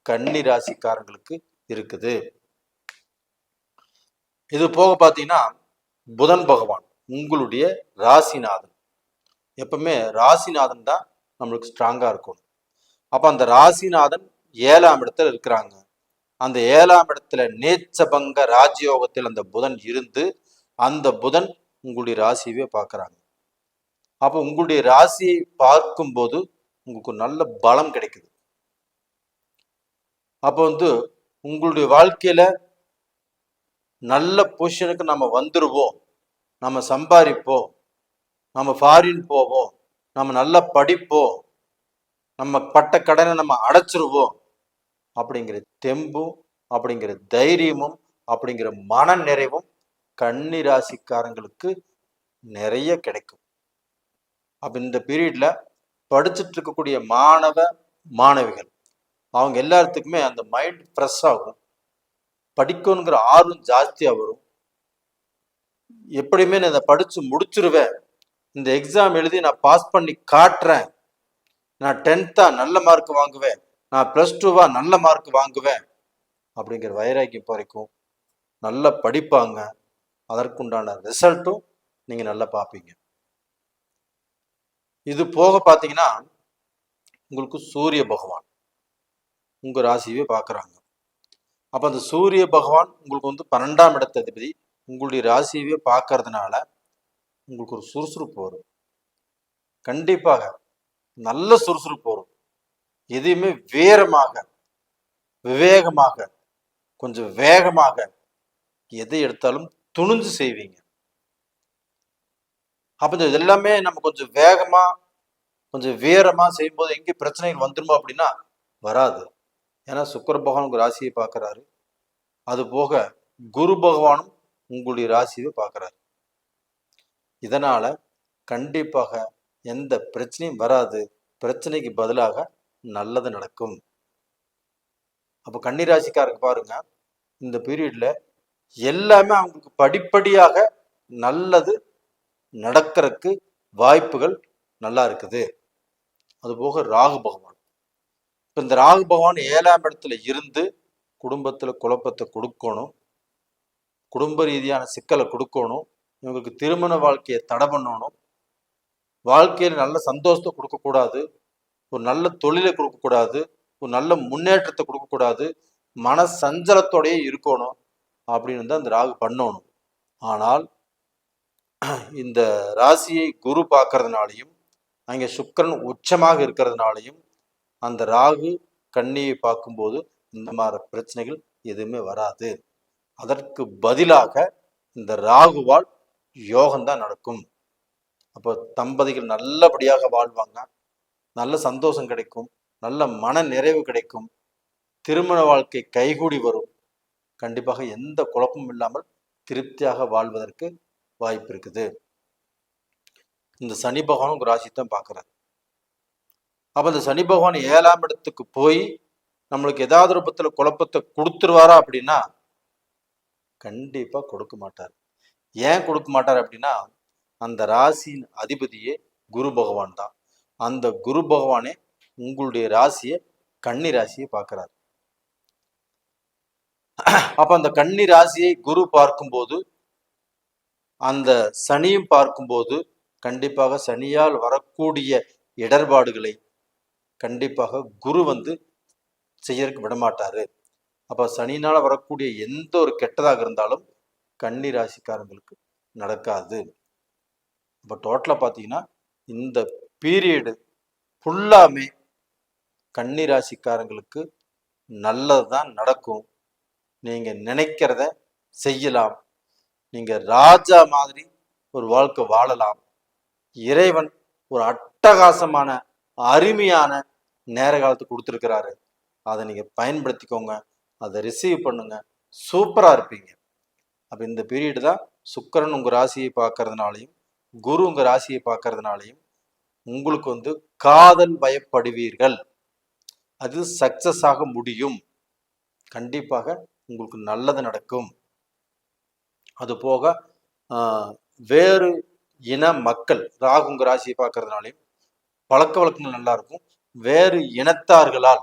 கன்னி ராசிக்காரங்களுக்கு இருக்குது. இது போக பார்த்தீங்கன்னா புதன் பகவான் உங்களுடைய ராசிநாதன். எப்பவுமே ராசிநாதன் தான் நம்மளுக்கு ஸ்ட்ராங்கா இருக்கும். அப்ப அந்த ராசிநாதன் 7ஆம் இடத்துல இருக்கிறாங்க. அந்த 7ஆம் இடத்துல நேச்சபங்க ராஜயோகத்தில் அந்த புதன் இருந்து அந்த புதன் உங்களுடைய ராசியவே பார்க்கறாங்க. அப்போ உங்களுடைய ராசியை பார்க்கும்போது உங்களுக்கு நல்ல பலம் கிடைக்குது. அப்போ உங்களுடைய வாழ்க்கையில நல்ல பொசிஷனுக்கு நம்ம வந்துருவோம், நம்ம சம்பாதிப்போம், நம்ம ஃபாரின் போவோம், நம்ம நல்லா படிப்போம், நம்ம பட்ட கடனை நம்ம அடைச்சிருவோம் அப்படிங்கிற தெம்பும் அப்படிங்கிற தைரியமும் அப்படிங்கிற மன நிறைவும் கன்னி ராசிக்காரங்களுக்கு நிறைய கிடைக்கும். அப்ப இந்த பீரியட்ல படிச்சுட்டு இருக்கக்கூடிய மாணவ மாணவிகள் அவங்க எல்லாத்துக்குமே அந்த மைண்ட் ஃப்ரெஷ் ஆகும், படிக்கணுங்கிற ஆர்வம் ஜாஸ்தியா வரும். எப்படியுமே நான் இதை படிச்சு முடிச்சிருவேன், இந்த எக்ஸாம் எழுதி நான் பாஸ் பண்ணி காட்டுறேன், நான் 10th நல்ல மார்க் வாங்குவேன், நான் +2 நல்ல மார்க் வாங்குவேன் அப்படிங்கிற வைராக்கியம் வரைக்கும் நல்லா படிப்பாங்க. அதற்குண்டான ரிசல்ட்டும் நீங்க நல்லா பார்ப்பீங்க. இது போக பார்த்தீங்கன்னா உங்களுக்கு சூரிய பகவான் உங்க ராசியவே பார்க்குறாங்க. அப்போ அந்த சூரிய பகவான் உங்களுக்கு 12ஆம் இடத்த அதிபதி உங்களுடைய ராசியவே பார்க்கறதுனால உங்களுக்கு ஒரு சுறுசுறுப்பு வரும். கண்டிப்பாக நல்ல சுறுசுறுப்பு வரும். எதையுமே வீரமாக விவேகமாக கொஞ்சம் வேகமாக எதை எடுத்தாலும் துணிஞ்சு செய்வீங்க. அப்போ இது எல்லாமே நம்ம கொஞ்சம் வேகமா கொஞ்சம் வீரமா செய்யும்போது எங்கே பிரச்சனைகள் வந்துருமோ அப்படின்னா வராது. ஏன்னா சுக்கிர பகவான் உங்க ராசியை பார்க்கறாரு, அது போக குரு பகவானும் உங்களுடைய ராசியை பார்க்கறாரு. இதனால கண்டிப்பாக எந்த பிரச்சனையும் வராது, பிரச்சனைக்கு பதிலாக நல்லது நடக்கும். அப்போ கன்னிராசிக்காரருக்கு பாருங்க, இந்த பீரியட்ல எல்லாமே அவங்களுக்கு படிப்படியாக நல்லது நடக்கிறதுக்கு வாய்ப்புகள் நல்லா இருக்குது. அது போக ராகு பகவான், இப்போ இந்த ராகு பகவான் 7ஆம் இடத்துல இருந்து குடும்பத்துல குழப்பத்தை கொடுக்கணும், குடும்ப ரீதியான சிக்கலை கொடுக்கணும், இவங்களுக்கு திருமண வாழ்க்கையை தடை பண்ணணும், வாழ்க்கையில் நல்ல சந்தோஷத்தை கொடுக்கக்கூடாது, ஒரு நல்ல தொழிலை கொடுக்கக்கூடாது, ஒரு நல்ல முன்னேற்றத்தை கொடுக்கக்கூடாது, மன சஞ்சலத்தோடயே இருக்கணும் அப்படின்னு தான் இந்த ராகு பண்ணணும். ஆனால் இந்த ராசியை குரு பார்க்கறதுனாலையும் அங்கே சுக்கிரன் உச்சமாக இருக்கிறதுனாலையும் அந்த ராகு கன்னியை பார்க்கும்போது இந்த மாதிரி பிரச்சனைகள் எதுவுமே வராது. அதற்கு பதிலாக இந்த ராகுவால் யோகம்தான் நடக்கும். அப்போ தம்பதிகள் நல்லபடியாக வாழ்வாங்க, நல்ல சந்தோஷம் கிடைக்கும், நல்ல மன நிறைவு கிடைக்கும், திருமண வாழ்க்கை கைகூடி வரும். கண்டிப்பாக எந்த குழப்பமும் இல்லாமல் திருப்தியாக வாழ்வதற்கு வாய்ப்பு இருக்குது. இந்த சனி பகவான் உங்க ராசி தான் பார்க்குறாரு. அப்போ இந்த சனி பகவான் 7ஆம் இடத்துக்கு போய் நம்மளுக்கு ஏதாவது ரூபத்துல குழப்பத்தை கொடுத்துருவாரா அப்படின்னா கண்டிப்பா கொடுக்க மாட்டார். ஏன் கொடுக்க மாட்டார் அப்படின்னா அந்த ராசியின் அதிபதியே குரு பகவான் தான். அந்த குரு பகவானே உங்களுடைய ராசியை கன்னி ராசியை பார்க்கிறார். அப்ப அந்த கன்னி ராசியை குரு பார்க்கும்போது அந்த சனியும் பார்க்கும்போது கண்டிப்பாக சனியால் வரக்கூடிய இடர்பாடுகளை கண்டிப்பாக குரு செய்யறதுக்கு விடமாட்டாரு. அப்ப சனினால வரக்கூடிய எந்த ஒரு கெட்டதாக இருந்தாலும் கன்னி ராசிக்காரங்களுக்கு நடக்காது. இப்போ டோட்டலா பார்த்தீங்கன்னா இந்த பீரியடு ஃபுல்லாமே கன்னி ராசிக்காரங்களுக்கு நல்லதுதான் நடக்கும். நீங்க நினைக்கிறத செய்யலாம், நீங்க ராஜா மாதிரி ஒரு வாழ்க்கை வாழலாம். இறைவன் ஒரு அட்டகாசமான அருமையான நேர காலத்தை கொடுத்துருக்கிறாரு. அதை நீங்க பயன்படுத்திக்கோங்க, அதை ரிசீவ் பண்ணுங்க, சூப்பரா இருப்பீங்க. அப்ப இந்த பீரியடு தான் சுக்கிரன் உங்க ராசியை பார்க்கறதுனாலையும் குரு உங்க ராசியை பார்க்கறதுனாலையும் உங்களுக்கு காதல் வயப்படுவீர்கள், அது சக்சஸ் ஆக முடியும். கண்டிப்பாக உங்களுக்கு நல்லது நடக்கும். அது போக வேறு இன மக்கள் ராகு உங்க ராசியை பார்க்கறதுனாலையும் பழக்க வழக்கங்கள் நல்லா இருக்கும். வேறு இனத்தார்களால்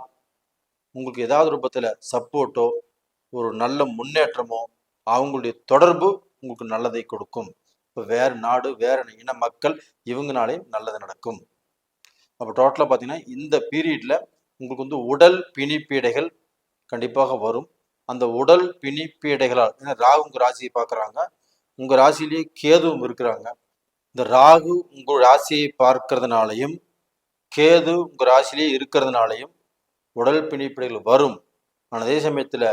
உங்களுக்கு ஏதாவது ரூபத்துல சப்போர்ட்டோ ஒரு நல்ல முன்னேற்றமோ அவங்களுடைய தொடர்பு உங்களுக்கு நல்லதை கொடுக்கும். இப்போ வேறு நாடு வேறு இன மக்கள் இவங்கனாலே நல்லது நடக்கும். அப்போ டோட்டலாக பார்த்தீங்கன்னா இந்த பீரியடில் உங்களுக்கு வந்து உடல் பிணிப்பீடைகள் கண்டிப்பாக வரும். அந்த உடல் பிணிப்பீடைகளால், ஏன்னா ராகு உங்கள் ராசியை பார்க்குறாங்க, உங்கள் ராசியிலேயே கேதுவும் இருக்கிறாங்க. இந்த ராகு உங்கள் ராசியை பார்க்கறதுனாலையும் கேது உங்கள் ராசியிலேயே இருக்கிறதுனாலையும் உடல் பிணிப்பீடைகள் வரும். ஆனால் அதே சமயத்தில்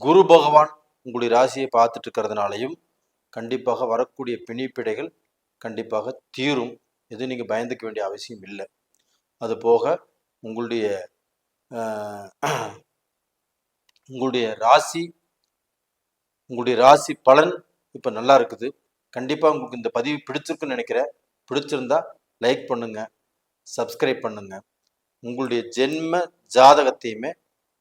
குரு பகவான் உங்களுடைய ராசியை பார்த்துட்டு இருக்கிறதுனாலையும் கண்டிப்பாக வரக்கூடிய பிணிப்பீடைகள் கண்டிப்பாக தீரும். எதுவும் நீங்கள் பயந்துக்க வேண்டிய அவசியம் இல்லை. அது போக உங்களுடைய ராசி பலன் இப்போ நல்லா இருக்குது. கண்டிப்பாக உங்களுக்கு இந்த பதிவு பிடிச்சிருக்குன்னு நினைக்கிறேன். பிடிச்சிருந்தா லைக் பண்ணுங்க, சப்ஸ்கிரைப் பண்ணுங்க. உங்களுடைய ஜென்ம ஜாதகத்தையுமே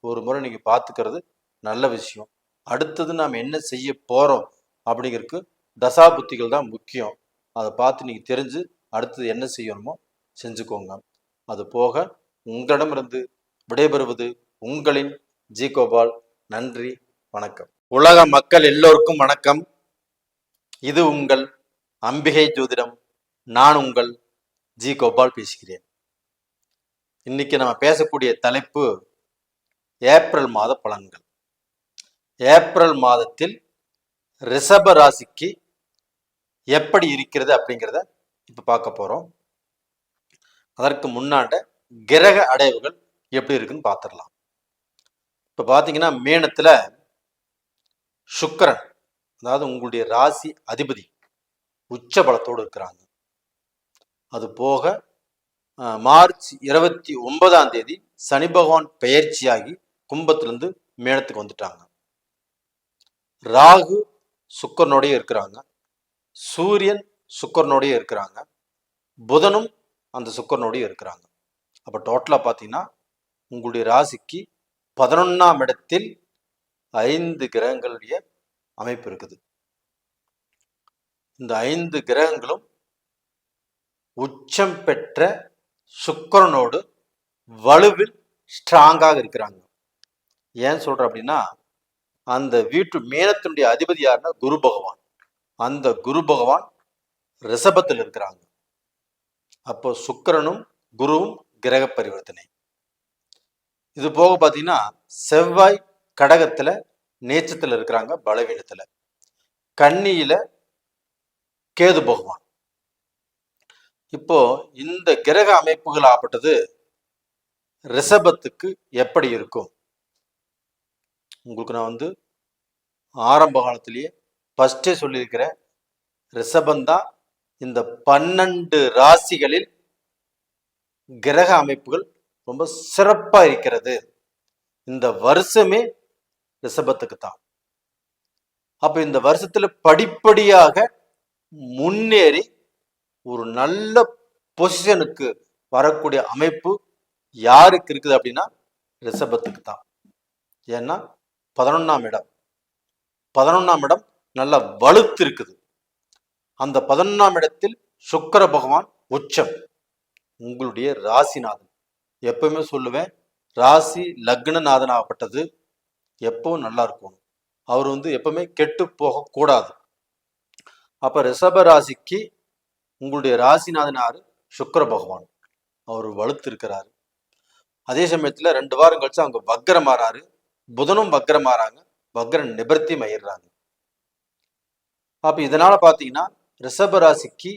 ஒரு முறை நீங்கள் பார்த்துக்கிறது நல்ல விஷயம். அடுத்தது நாம் என்ன செய்ய போகிறோம் அப்படிங்கிறதுக்கு தசாபுத்திகள் தான் முக்கியம். அதை பார்த்து நீங்கள் தெரிஞ்சு அடுத்தது என்ன செய்யணுமோ செஞ்சுக்கோங்க. அது போக உங்களிடமிருந்து விடைபெறுவது உங்களின் ஜி கோபால். நன்றி, வணக்கம். உலக மக்கள் எல்லோருக்கும் வணக்கம். இது உங்கள் அம்பிகை ஜோதிடம். நான் உங்கள் ஜி கோபால் பேசுகிறேன். இன்னைக்கு நம்ம பேசக்கூடிய தலைப்பு ஏப்ரல் மாத பலன்கள். ஏப்ரல் மாதத்தில் ரிஷப ராசிக்கு எப்படி இருக்கிறது அப்படிங்கிறத இப்ப பார்க்க போறோம். அதற்கு முன்னாண்ட கிரக அடைவுகள் எப்படி இருக்குன்னு பார்த்துடலாம். இப்ப பாத்தீங்கன்னா மீனத்துல சுக்கிரன், அதாவது உங்களுடைய ராசி அதிபதி உச்ச பலத்தோடு இருக்கிறாங்க. அது போக மார்ச் 29 சனி பகவான் பெயர்ச்சியாகி கும்பத்திலிருந்து மேனத்துக்கு வந்துட்டாங்க. ராகு சுக்கரனோடய இருக்கிறாங்க, சூரியன் சுக்கரனோடய இருக்கிறாங்க, புதனும் அந்த சுக்கரனோடய இருக்கிறாங்க. அப்போ டோட்டலாக பார்த்தீங்கன்னா உங்களுடைய ராசிக்கு 11ஆம் இடத்தில் 5 கிரகங்களுடைய அமைப்பு இருக்குது. இந்த 5 கிரகங்களும் உச்சம் பெற்ற சுக்கிரனோடு வலுவில் ஸ்ட்ராங்காக இருக்கிறாங்க. ஏன் சொல்ற அப்படின்னா, அந்த வீட்டு மேனத்தினுடைய அதிபதி யாருன்னா குரு பகவான். அந்த குரு பகவான் ரிஷபத்தில் இருக்கிறாங்க. அப்போ சுக்கிரனும் குருவும் கிரக பரிவர்த்தனை. இது போக பார்த்தீங்கன்னா செவ்வாய் கடகத்துல நீச்சத்துல இருக்கிறாங்க, பலவீனத்துல. கன்னியில கேது பகவான். இப்போ இந்த கிரக அமைப்புகள் ஆப்பட்டது ரிஷபத்துக்கு எப்படி இருக்கும்? உங்களுக்கு நான் வந்து ஆரம்ப காலத்திலேயே ஃபர்ஸ்டே சொல்லியிருக்கிறேன், ரிஷபந்தான் இந்த 12 ராசிகளில் கிரக அமைப்புகள் ரொம்ப சிறப்பா இருக்கிறது. இந்த வருஷமே ரிஷபத்துக்கு தான். அப்ப இந்த வருஷத்துல படிப்படியாக முன்னேறி ஒரு நல்ல பொசிஷனுக்கு வரக்கூடிய அமைப்பு யாருக்கு இருக்குது அப்படின்னா ரிஷபத்துக்கு தான். ஏன்னா 11ஆம் இடம் நல்ல வலுத்து இருக்குது. அந்த 11ஆம் இடத்தில் சுக்கிர பகவான் உச்சம், உங்களுடைய ராசிநாதன். எப்பவுமே சொல்லுவேன், ராசி லக்னநாதன் ஆகப்பட்டது எப்பவும் நல்லா இருக்கும். அவர் வந்து எப்பவுமே கெட்டு போக கூடாது. அப்ப ரிஷப ராசிக்கு உங்களுடைய ராசிநாதன் யாரு? சுக்கிர பகவான். அவர் வலுத்து இருக்கிறாரு. அதே சமயத்துல 2 வாரம் கழிச்சு அவங்க வக்ரம் மாறாரு, புதனும் வக்ரம் மாறாங்க, வக்ர நிவர்த்தி ஆயிடுறாங்க. அப்ப இதனால பாத்தீங்கன்னா ரிஷப ராசிக்கு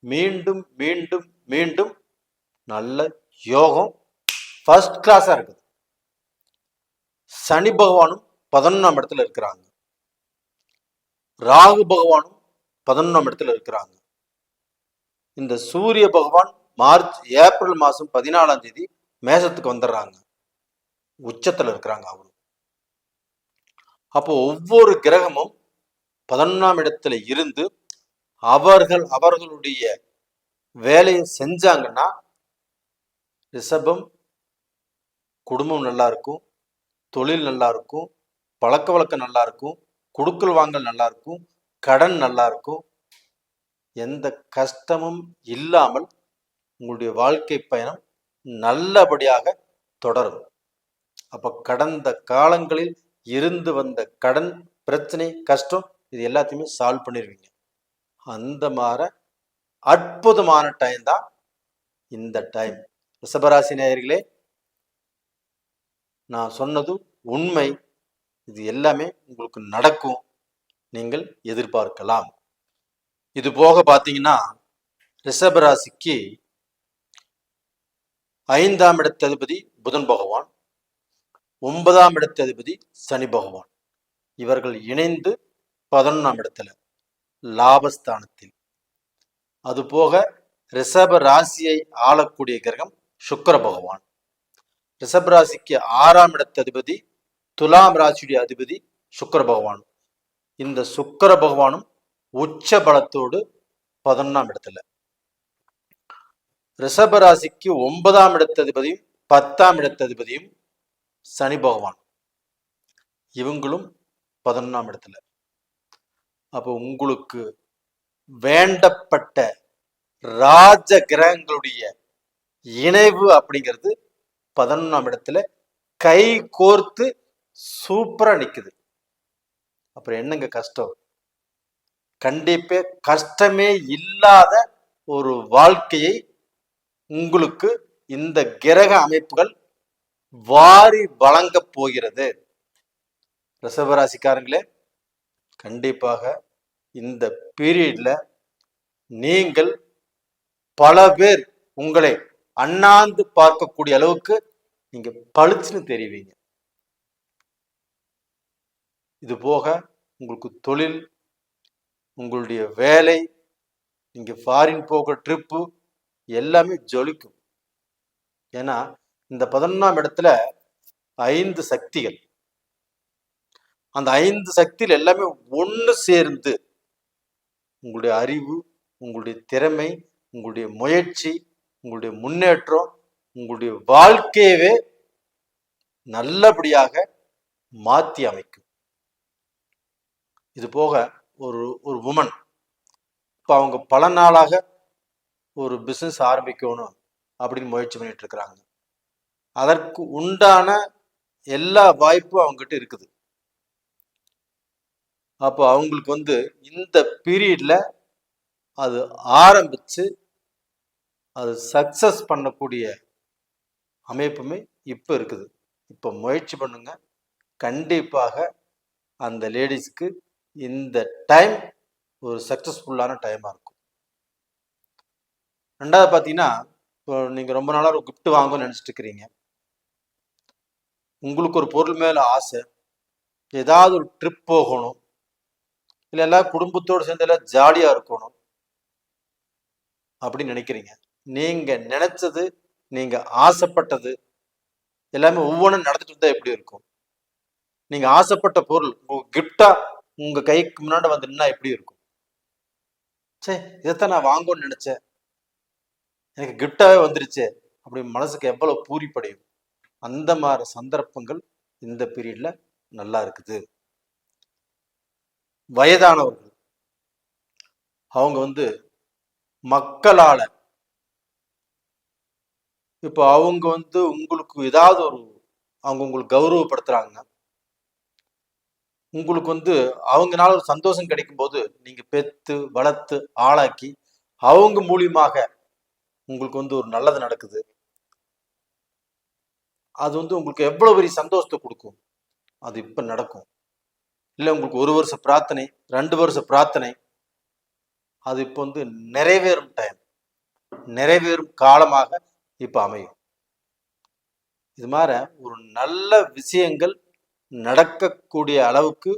மீண்டும் மீண்டும் மீண்டும் நல்ல யோகம் ஃபர்ஸ்ட் கிளாஸா இருக்குது. சனி பகவானும் 11ஆம் இடத்துல இருக்கிறாங்க, ராகு பகவானும் 11ஆம் இடத்துல இருக்கிறாங்க. இந்த சூரிய பகவான் ஏப்ரல் மாசம் 14ஆம் தேதி மேசத்துக்கு வந்துடுறாங்க, உச்சத்துல இருக்கிறாங்க அவரு. அப்போ ஒவ்வொரு கிரகமும் 11ஆம் இடத்துல இருந்து அவர்களுடைய வேலையை செஞ்சாங்கன்னா ரிஷபம் குடும்பம் நல்லா இருக்கும், தொழில் நல்லா இருக்கும், பழக்க வழக்கம் நல்லா இருக்கும், கொடுக்கல் வாங்கல் நல்லா இருக்கும், கடன் நல்லா இருக்கும். எந்த கஷ்டமும் இல்லாமல் உங்களுடைய வாழ்க்கை பயணம் நல்லபடியாக தொடரும். அப்ப கடந்த காலங்களில் இருந்து வந்த கடன் பிரச்சனை, கஷ்டம் இது எல்லாத்தையுமே சால்வ் பண்ணிடுவீங்க. அந்த மாதிரி அற்புதமான டைம் தான் இந்த டைம். ரிஷபராசி நேயர்களே, நான் சொன்னது உண்மை. இது எல்லாமே உங்களுக்கு நடக்கும், நீங்கள் எதிர்பார்க்கலாம். இது போக பார்த்தீங்கன்னா ரிஷபராசிக்கு 5ஆம் இடத்ததிபதி புதன் பகவான், 9ஆம் இடத்ததிபதி சனி பகவான், இவர்கள் இணைந்து 11ஆம் இடத்துல லாபஸ்தானத்தில். அதுபோக ரிஷப ராசியை ஆளக்கூடிய கிரகம் சுக்கிர பகவான். ரிஷப ராசிக்கு 6ஆம் இடத்ததிபதி துலாம் ராசியுடைய அதிபதி சுக்கிர பகவான். இந்த சுக்கிர பகவானும் உச்ச பலத்தோடு 11ஆம் இடத்துல. ரிஷப ராசிக்கு 9ஆம் இடத்ததிபதியும் 10ஆம் இடத்ததிபதியும் சனி பகவான், இவங்களும் 11ஆம் இடத்துல. அப்போ உங்களுக்கு வேண்டப்பட்ட ராஜ கிரகங்களுடைய இணைவு அப்படிங்கிறது 11ஆம் இடத்துல கை கோர்த்து சூப்பரா நிக்குது. அப்புறம் என்னங்க கஷ்டம்? கண்டிப்பா கஷ்டமே இல்லாத ஒரு வாழ்க்கையை உங்களுக்கு இந்த கிரக அமைப்புகள் வாரி வழங்க போகிறது. ரிஷபராசிக்காரங்களே, கண்டிப்பாக இந்த பீரியட்ல நீங்கள் பல பேர் உங்களை அண்ணாந்து பார்க்கக்கூடிய அளவுக்கு நீங்க பளிச்சுன்னு தெரிவிங்க. இது போக உங்களுக்கு தொழில், உங்களுடைய வேலை, நீங்க ஃபாரின் போகிற ட்ரிப்பு எல்லாமே ஜொலிக்கும். ஏன்னா இந்த 11ஆம் இடத்துல 5 சக்திகள், அந்த 5 சக்தியில் எல்லாமே ஒன்று சேர்ந்து உங்களுடைய அறிவு, உங்களுடைய திறமை, உங்களுடைய முயற்சி, உங்களுடைய முன்னேற்றம், உங்களுடைய வாழ்க்கையவே நல்லபடியாக மாற்றி அமைக்கும். இது போக ஒரு உமன் இப்போ அவங்க பல நாளாக ஒரு பிஸ்னஸ் ஆரம்பிக்கணும் அப்படின்னு முயற்சி பண்ணிட்டு இருக்கிறாங்க. அதற்கு உண்டான எல்லா வாய்ப்பும் அவங்ககிட்ட இருக்குது. அப்போ அவங்களுக்கு இந்த பீரியட்ல அது ஆரம்பிச்சு அது சக்சஸ் பண்ணக்கூடிய அமைப்புமே இப்போ இருக்குது. இப்போ முயற்சி பண்ணுங்க, கண்டிப்பாக அந்த லேடிஸ்க்கு இந்த டைம் ஒரு சக்சஸ்ஃபுல்லான டைமாக இருக்கும். ரெண்டாவது பார்த்தீங்கன்னா, இப்போ நீங்கள் ரொம்ப நாளாக ஒரு கிஃப்ட் வாங்கணும்னு நினச்சிட்டு இருக்கிறீங்க. உங்களுக்கு ஒரு பொருள் மேலே ஆசை, ஏதாவது ஒரு ட்ரிப் போகணும், இல்லை எல்லாம் குடும்பத்தோடு சேர்ந்து எல்லாம் ஜாலியாக இருக்கணும் அப்படின்னு நினைக்கிறீங்க. நீங்கள் நினைச்சது, நீங்கள் ஆசைப்பட்டது எல்லாமே ஒவ்வொன்றும் நடந்துட்டு இருந்தால் எப்படி இருக்கும்? நீங்கள் ஆசைப்பட்ட பொருள் உங்கள் கிஃப்டா உங்கள் கைக்கு முன்னாடி வந்து நின்னா எப்படி இருக்கும்? சரி, இதைத்தான் நான் வாங்கணும்னு நினைச்சேன், எனக்கு கிஃப்டாவே வந்துருச்சு அப்படி மனசுக்கு எவ்வளவு பூரிப்படையும். அந்த மாதிரி சந்தர்ப்பங்கள் இந்த பீரியட்ல நல்லா இருக்குது. வயதானவர்கள் அவங்க மக்களால இப்போ அவங்க உங்களுக்கு ஏதாவது அவங்க உங்களுக்கு கௌரவப்படுத்துறாங்க, உங்களுக்கு அவங்கனால ஒரு சந்தோஷம் கிடைக்கும் போது நீங்க பெத்து வளர்த்து ஆளாக்கி அவங்க மூலியமாக உங்களுக்கு ஒரு நல்லது நடக்குது. அது உங்களுக்கு எவ்வளவு பெரிய சந்தோஷத்தை கொடுக்கும். அது இப்ப நடக்கும். இல்லை உங்களுக்கு 1 வருஷ பிரார்த்தனை, 2 வருஷ பிரார்த்தனை, அது இப்போ நிறைவேறும் டைம், நிறைவேறும் காலமாக இப்ப அமையும். இது மாதிரி ஒரு நல்ல விஷயங்கள் நடக்கக்கூடிய அளவுக்கு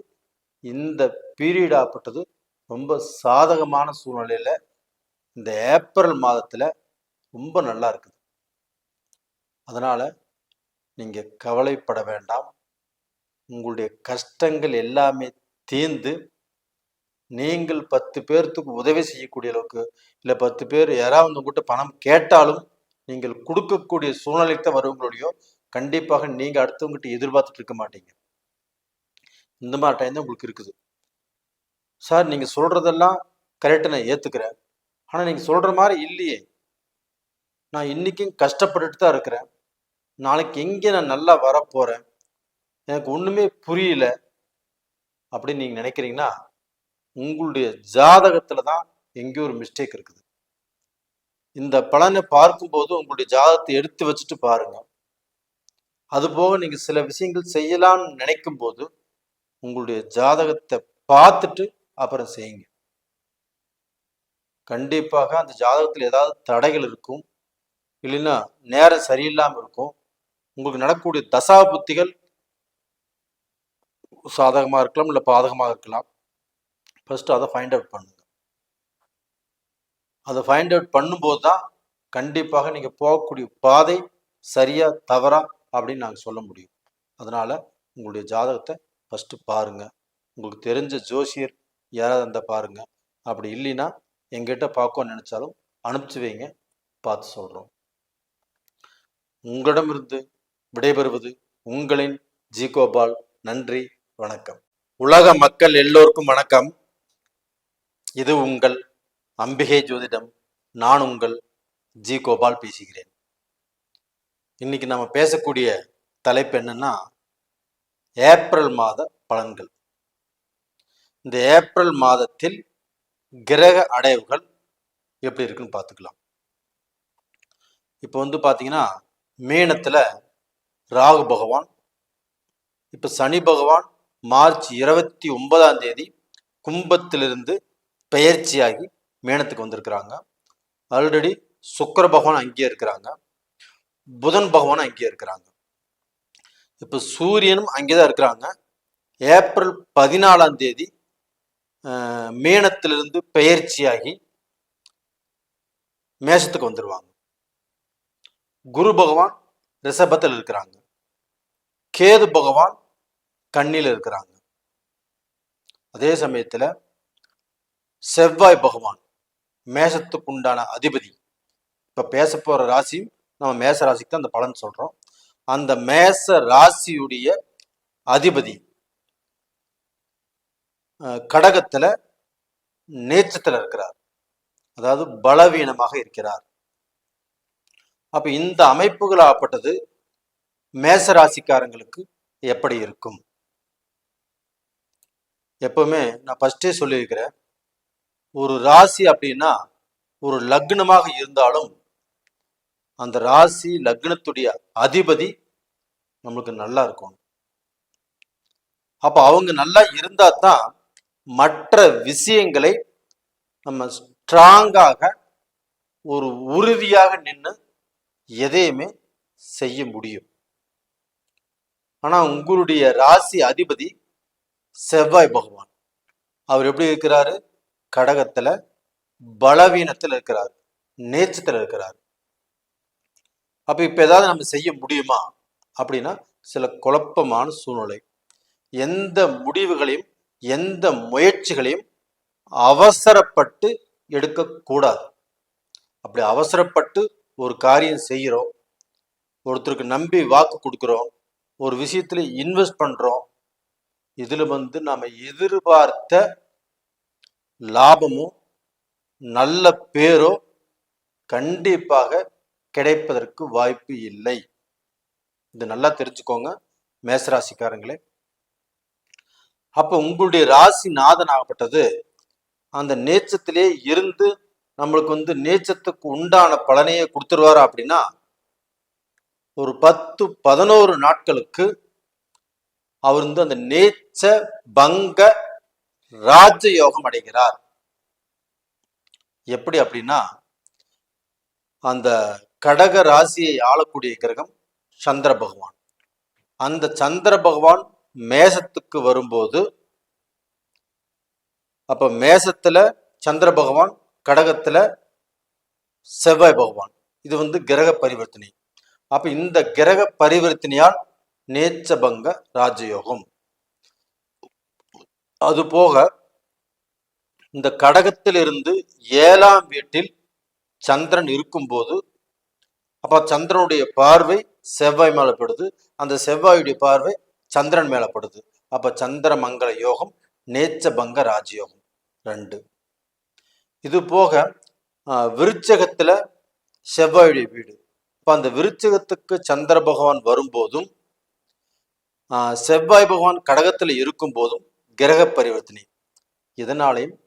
இந்த பீரியட் ஆப்பட்டது ரொம்ப சாதகமான சூழ்நிலையில இந்த ஏப்ரல் மாதத்துல ரொம்ப நல்லா இருக்குது. அதனால நீங்க கவலைப்பட வேண்டாம். உங்களுடைய கஷ்டங்கள் எல்லாமே தீர்ந்து நீங்கள் 10 பேர்த்துக்கு உதவி செய்யக்கூடிய அளவுக்கு, இல்லை 10 பேர் யாராவது உங்ககிட்ட பணம் கேட்டாலும் நீங்கள் கொடுக்கக்கூடிய சூழ்நிலைக்கு தான் வருவங்களோடையோ, கண்டிப்பாக நீங்க அடுத்தவங்ககிட்ட எதிர்பார்த்துட்டு இருக்க மாட்டீங்க. இந்த மாதிரி டைம் தான் உங்களுக்கு இருக்குது. சார் நீங்க சொல்றதெல்லாம் கரெக்டாக நான் ஏத்துக்கிறேன், ஆனா நீங்க சொல்ற மாதிரி இல்லையே, நான் இன்னைக்கும் கஷ்டப்பட்டுட்டு தான் இருக்கிறேன், நாளைக்கு எங்கே நான் நல்லா வரப்போறேன், எனக்கு ஒண்ணுமே புரியல, அப்படின்னு நீங்க நினைக்கிறீங்கன்னா உங்களுடைய ஜாதகத்துல தான் எங்கேயோ ஒரு மிஸ்டேக் இருக்குது. இந்த பலனை பார்க்கும்போது உங்களுடைய ஜாதகத்தை எடுத்து வச்சுட்டு பாருங்க. அது போக நீங்க சில விஷயங்கள் செய்யலாம்னு நினைக்கும் போது உங்களுடைய ஜாதகத்தை பார்த்துட்டு அப்புறம் செய்யுங்க. கண்டிப்பாக அந்த ஜாதகத்தில் ஏதாவது தடைகள் இருக்கும், இல்லைன்னா நேரம் சரியில்லாமல் இருக்கும். உங்களுக்கு நடக்கக்கூடிய தசா புத்திகள் சாதகமாக இருக்கலாம், இல்லை பாதகமாக இருக்கலாம். ஃபர்ஸ்ட் அதை ஃபைண்ட் அவுட் பண்ணுங்க. அதை ஃபைண்ட் அவுட் பண்ணும்போது தான் கண்டிப்பாக நீங்கள் போகக்கூடிய பாதை சரியா தவறா அப்படின்னு நாங்கள் சொல்ல முடியும். அதனால உங்களுடைய ஜாதகத்தை ஃபர்ஸ்ட் பாருங்க. உங்களுக்கு தெரிஞ்ச ஜோசியர் யாராவது அந்த பாருங்க. அப்படி இல்லைன்னா எங்கிட்ட பார்க்கணும்னு நினைச்சாலும் அனுப்பிச்சு வைங்க, பார்த்து சொல்றோம். உங்களிடமிருந்து விடைபெறுவது உங்களின் ஜி கோபால். நன்றி, வணக்கம். உலக மக்கள் எல்லோருக்கும் வணக்கம். இது உங்கள் அம்பிகை ஜோதிடம். நான் உங்கள் ஜி கோபால் பேசுகிறேன். இன்னைக்கு நம்ம பேசக்கூடிய தலைப்பு என்னன்னா, ஏப்ரல் மாத பலன்கள். இந்த ஏப்ரல் மாதத்தில் கிரக அடைவுகள் எப்படி இருக்குன்னு பார்த்துக்கலாம். இப்போ பார்த்தீங்கன்னா, மீனத்துல ராகு பகவான், இப்போ சனி பகவான் மார்ச் 29 கும்பத்திலிருந்து பெயர்ச்சியாகி மீனத்துக்கு வந்திருக்கிறாங்க. ஆல்ரெடி சுக்கிர பகவான் அங்கேயே இருக்கிறாங்க, புதன் பகவான் அங்கேயே இருக்கிறாங்க. இப்போ சூரியனும் அங்கேதான் இருக்கிறாங்க. ஏப்ரல் 14 மீனத்திலிருந்து பெயர்ச்சியாகி மேஷத்துக்கு வந்துடுவாங்க. குரு பகவான் ரிஷபத்தில் இருக்கிறாங்க, கேது பகவான் கன்னியில் இருக்கிறாங்க. அதே சமயத்துல செவ்வாய் பகவான் மேஷத்துக்கு உண்டான அதிபதி. இப்ப பேச போற ராசியும் நம்ம மேச ராசிக்கு தான் அந்த பலன் சொல்றோம். அந்த மேச ராசியுடைய அதிபதி கடகத்துல நீச்சத்துல இருக்கிறார், அதாவது பலவீனமாக இருக்கிறார். அப்ப இந்த அமைப்புகள் ஆப்பட்டது மேச ராசிக்காரங்களுக்கு எப்படி இருக்கும்? எப்பவுமே நான் ஃபர்ஸ்டே சொல்லியிருக்கிறேன், ஒரு ராசி அப்படின்னா ஒரு லக்னமாக இருந்தாலும் அந்த ராசி லக்னத்துடைய அதிபதி நம்மளுக்கு நல்லா இருக்கும். அப்ப அவங்க நல்லா இருந்தா தான் மற்ற விஷயங்களை நம்ம ஸ்ட்ராங்காக ஒரு உறுதியாக நின்று எதையுமே செய்ய முடியும். ஆனா உங்களுடைய ராசி அதிபதி செவ்வாய் பகவான், அவர் எப்படி இருக்கிறாரு? கடகத்துல பலவீனத்தில் இருக்கிறார், நேச்சத்துல இருக்கிறார். அப்ப இப்ப ஏதாவது நம்ம செய்ய முடியுமா அப்படின்னா சில குழப்பமான சூழ்நிலை. எந்த முடிவுகளையும் எந்த முயற்சிகளையும் அவசரப்பட்டு எடுக்கக்கூடாது. அப்படி அவசரப்பட்டு ஒரு காரியம் செய்கிறோம், ஒருத்தருக்கு நம்பி வாக்கு கொடுக்குறோம், ஒரு விஷயத்துல இன்வெஸ்ட் பண்றோம், இதுல நாம எதிர்பார்த்த லாபமோ நல்ல பேரோ கண்டிப்பாக கிடைப்பதற்கு வாய்ப்பு இல்லை. இது நல்லா தெரிஞ்சுக்கோங்க மேசராசிக்காரங்களே. அப்ப உங்களுடைய ராசி நாதன் ஆகப்பட்டது அந்த நேச்சத்திலே இருந்து நம்மளுக்கு நேச்சத்துக்கு உண்டான பலனையே கொடுத்துருவாரா அப்படின்னா ஒரு 10-11 நாட்களுக்கு அவர் அந்த நேச்ச பங்க ராஜயோகம் அடைகிறார். எப்படி அப்படின்னா, அந்த கடக ராசியை ஆளக்கூடிய கிரகம் சந்திர பகவான். அந்த சந்திர பகவான் மேசத்துக்கு வரும்போது, அப்ப மேசத்துல சந்திர பகவான், கடகத்துல செவ்வாய் பகவான், இது கிரக பரிவர்த்தனை. அப்ப இந்த கிரக பரிவர்த்தனையால் நேச்சபங்க ராஜயோகம். அது போக இந்த கடகத்திலிருந்து 7ஆம் வீட்டில் சந்திரன் இருக்கும்போது, அப்ப சந்திரனுடைய பார்வை செவ்வாய் மேலப்படுது, அந்த செவ்வாயுடைய பார்வை சந்திரன் மேலப்படுது. அப்ப சந்திர மங்கள யோகம், நேச்சபங்க ராஜயோகம் 2. இது போக விருச்சகத்துல செவ்வாயுடைய வீடு. இப்ப அந்த விருச்சகத்துக்கு சந்திர பகவான் வரும்போதும் செவ்வாய் பகவான் கடகத்துல இருக்கும் போதும் கிரக பரிவர்த்தனை, இதனாலேயும்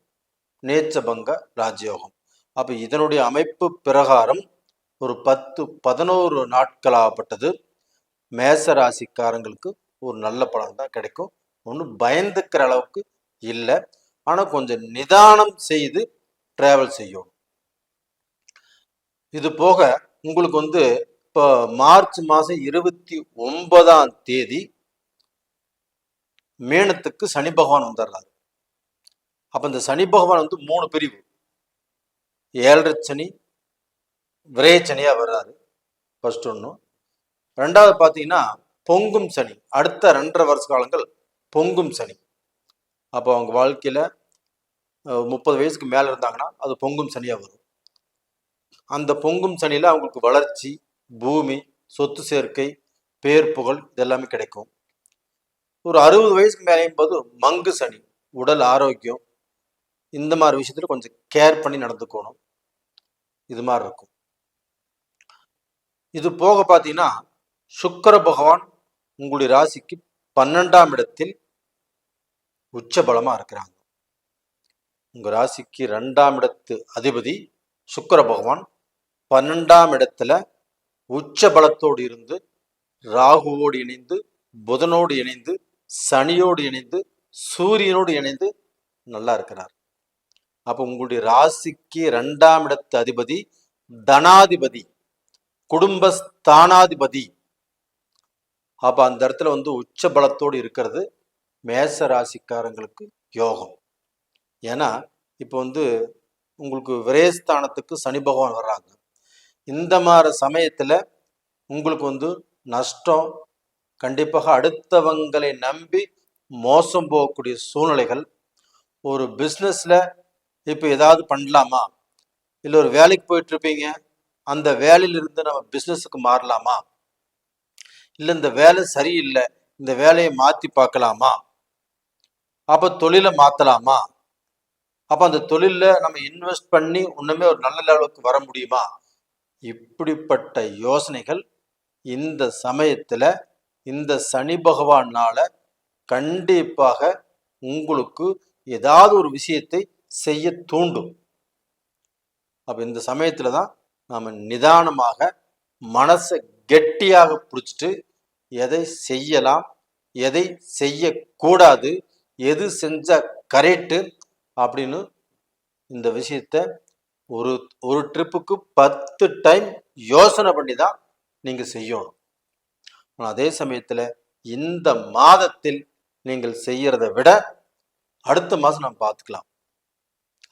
நேச்சபங்க ராஜயோகம். அப்போ இதனுடைய அமைப்பு பிரகாரம் ஒரு 10-11 நாட்களாகப்பட்டது மேச ராசிக்காரங்களுக்கு ஒரு நல்ல பலன் தான் கிடைக்கும். ஒன்றும் பயந்துக்கிற அளவுக்கு இல்லை, ஆனால் கொஞ்சம் நிதானம் செய்து டிராவல் செய்யணும். இது போக உங்களுக்கு இப்போ மார்ச் மாதம் 29ஆம் தேதி மேனத்துக்கு சனி பகவான் வந்துடுறாரு. அப்போ இந்த சனி பகவான் 3 பிரிவு, 7.5 சனி, விரயச்சனியாக வர்றாரு ஃபர்ஸ்ட் ஒன்று. ரெண்டாவது பார்த்தீங்கன்னா பொங்கும் சனி, அடுத்த 2.5 வருஷ காலங்கள் பொங்கும் சனி. அப்போ அவங்க வாழ்க்கையில் 30 வயசுக்கு மேலே இருந்தாங்கன்னா அது பொங்கும் சனியாக வரும். அந்த பொங்கும் சனியில் அவங்களுக்கு வளர்ச்சி, பூமி, சொத்து சேர்க்கை, பேர் புகழ் இதெல்லாமே கிடைக்கும். ஒரு 60 வயசுக்கு மேலேயும் போது மங்கு சனி, உடல் ஆரோக்கியம், இந்த மாதிரி விஷயத்துல கொஞ்சம் கேர் பண்ணி நடந்துக்கணும். இது மாதிரி இருக்கும். இது போக பார்த்தீங்கன்னா சுக்கிர பகவான் உங்களுடைய ராசிக்கு 12ஆம் இடத்தில் உச்ச பலமா இருக்கிறாங்க. உங்க ராசிக்கு 2ஆம் இடத்து அதிபதி சுக்கிர பகவான் 12ஆம் இடத்துல உச்ச பலத்தோடு இருந்து ராகுவோடு இணைந்து, புதனோடு இணைந்து, சனியோடு இணைந்து, சூரியனோடு இணைந்து நல்லா இருக்கிறார். அப்போ உங்களுடைய ராசிக்கு 2ஆம் இடத்து அதிபதி தனாதிபதி, குடும்பஸ்தானாதிபதி. அப்ப அந்த இடத்துல உச்ச பலத்தோடு இருக்கிறது மேச ராசிக்காரங்களுக்கு யோகம். ஏன்னா இப்போ உங்களுக்கு விரயஸ்தானத்துக்கு சனி பகவான் வர்றாங்க. இந்த மாதிரி சமயத்துல உங்களுக்கு நஷ்டம் கண்டிப்பாக, அடுத்தவங்களை நம்பி மோசம் போகக்கூடிய சூழ்நிலைகள், ஒரு பிஸ்னஸ்ல இப்போ ஏதாவது பண்ணலாமா, இல்லை ஒரு வேலைக்கு போயிட்டு இருப்பீங்க, அந்த வேலையிலிருந்து நம்ம பிஸ்னஸுக்கு மாறலாமா, இல்லை இந்த வேலை சரியில்லை, இந்த வேலையை மாற்றி பார்க்கலாமா, அப்போ தொழிலை மாற்றலாமா, அப்போ அந்த தொழிலில் நம்ம இன்வெஸ்ட் பண்ணி இன்னுமே ஒரு நல்ல லெவலுக்கு வர முடியுமா, இப்படிப்பட்ட யோசனைகள் இந்த சமயத்தில் இந்த சனி பகவானால கண்டிப்பாக உங்களுக்கு ஏதாவது ஒரு விஷயத்தை செய்ய தூண்டும். அப்ப இந்த சமயத்துல தான் நாம நிதானமாக மனசை கெட்டியாக பிடிச்சிட்டு எதை செய்யலாம், எதை செய்யக்கூடாது, எது செஞ்சா கரெக்டு அப்படின்னு இந்த விஷயத்த ஒரு ட்ரிப்புக்கு 10 டைம் யோசனை பண்ணி தான் நீங்க செய்யணும். அதே சமயத்துல இந்த மாதத்தில் நீங்கள் செய்யறதை விட அடுத்த மாசம் நம்ம பார்த்துக்கலாம்.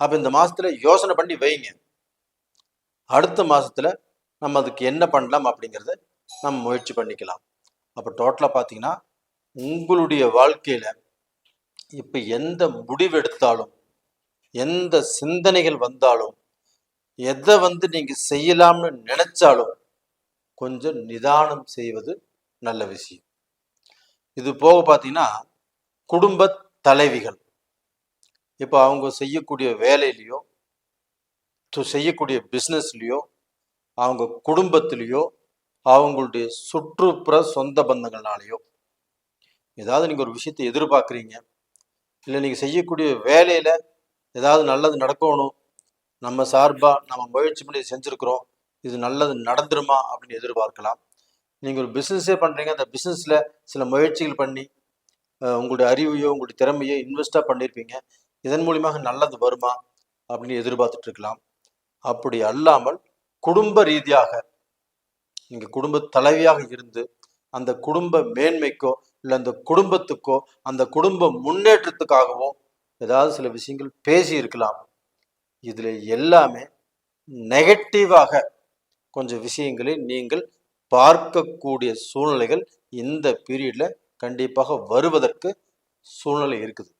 அப்ப இந்த மாசத்துல யோசனை பண்ணி வைங்க, அடுத்த மாசத்துல நம்ம அதுக்கு என்ன பண்ணலாம் அப்படிங்கிறத நம்ம முயற்சி பண்ணிக்கலாம். அப்ப டோட்டலா பார்த்தீங்கன்னா உங்களுடைய வாழ்க்கையில இப்ப எந்த முடிவு எடுத்தாலும், எந்த சிந்தனைகள் வந்தாலும், எதை நீங்க செய்யலாம்னு நினைச்சாலும் கொஞ்சம் நிதானம் செய்வது நல்ல விஷயம். இது போக பார்த்தீங்கன்னா குடும்ப தலைவிகள் இப்போ அவங்க செய்யக்கூடிய வேலையிலையோ, செய்யக்கூடிய பிஸ்னஸ்லையோ, அவங்க குடும்பத்திலையோ, அவங்களுடைய சுற்றுப்புற சொந்த பந்தங்கள்னாலேயோ ஏதாவது நீங்கள் ஒரு விஷயத்தை எதிர்பார்க்குறீங்க, இல்லை நீங்கள் செய்யக்கூடிய வேலையில் ஏதாவது நல்லது நடக்கணும், நம்ம சார்பாக நம்ம முயற்சி பண்ணி செஞ்சுருக்கிறோம், இது நல்லது நடந்துருமா அப்படின்னு எதிர்பார்க்கலாம். நீங்கள் ஒரு பிஸ்னஸே பண்ணுறீங்க, அந்த பிஸ்னஸில் சில முயற்சிகள் பண்ணி உங்களுடைய அறிவையோ உங்களுடைய திறமையோ இன்வெஸ்டாக பண்ணியிருப்பீங்க, இதன் மூலியமாக நல்லது வருமா அப்படின்னு எதிர்பார்த்துட்டு இருக்கலாம். அப்படி அல்லாமல் குடும்ப ரீதியாக நீங்கள் குடும்ப தலைவியாக இருந்து அந்த குடும்ப மேன்மைக்கோ, இல்லை அந்த குடும்பத்துக்கோ, அந்த குடும்ப முன்னேற்றத்துக்காகவோ ஏதாவது சில விஷயங்கள் பேசி இருக்கலாம். இதில் எல்லாமே நெகட்டிவாக கொஞ்சம் விஷயங்களை நீங்கள் பார்க்கக்கூடிய சூழ்நிலைகள் இந்த பீரியட்ல கண்டிப்பாக வருவதற்கு சூழ்நிலை இருக்குது.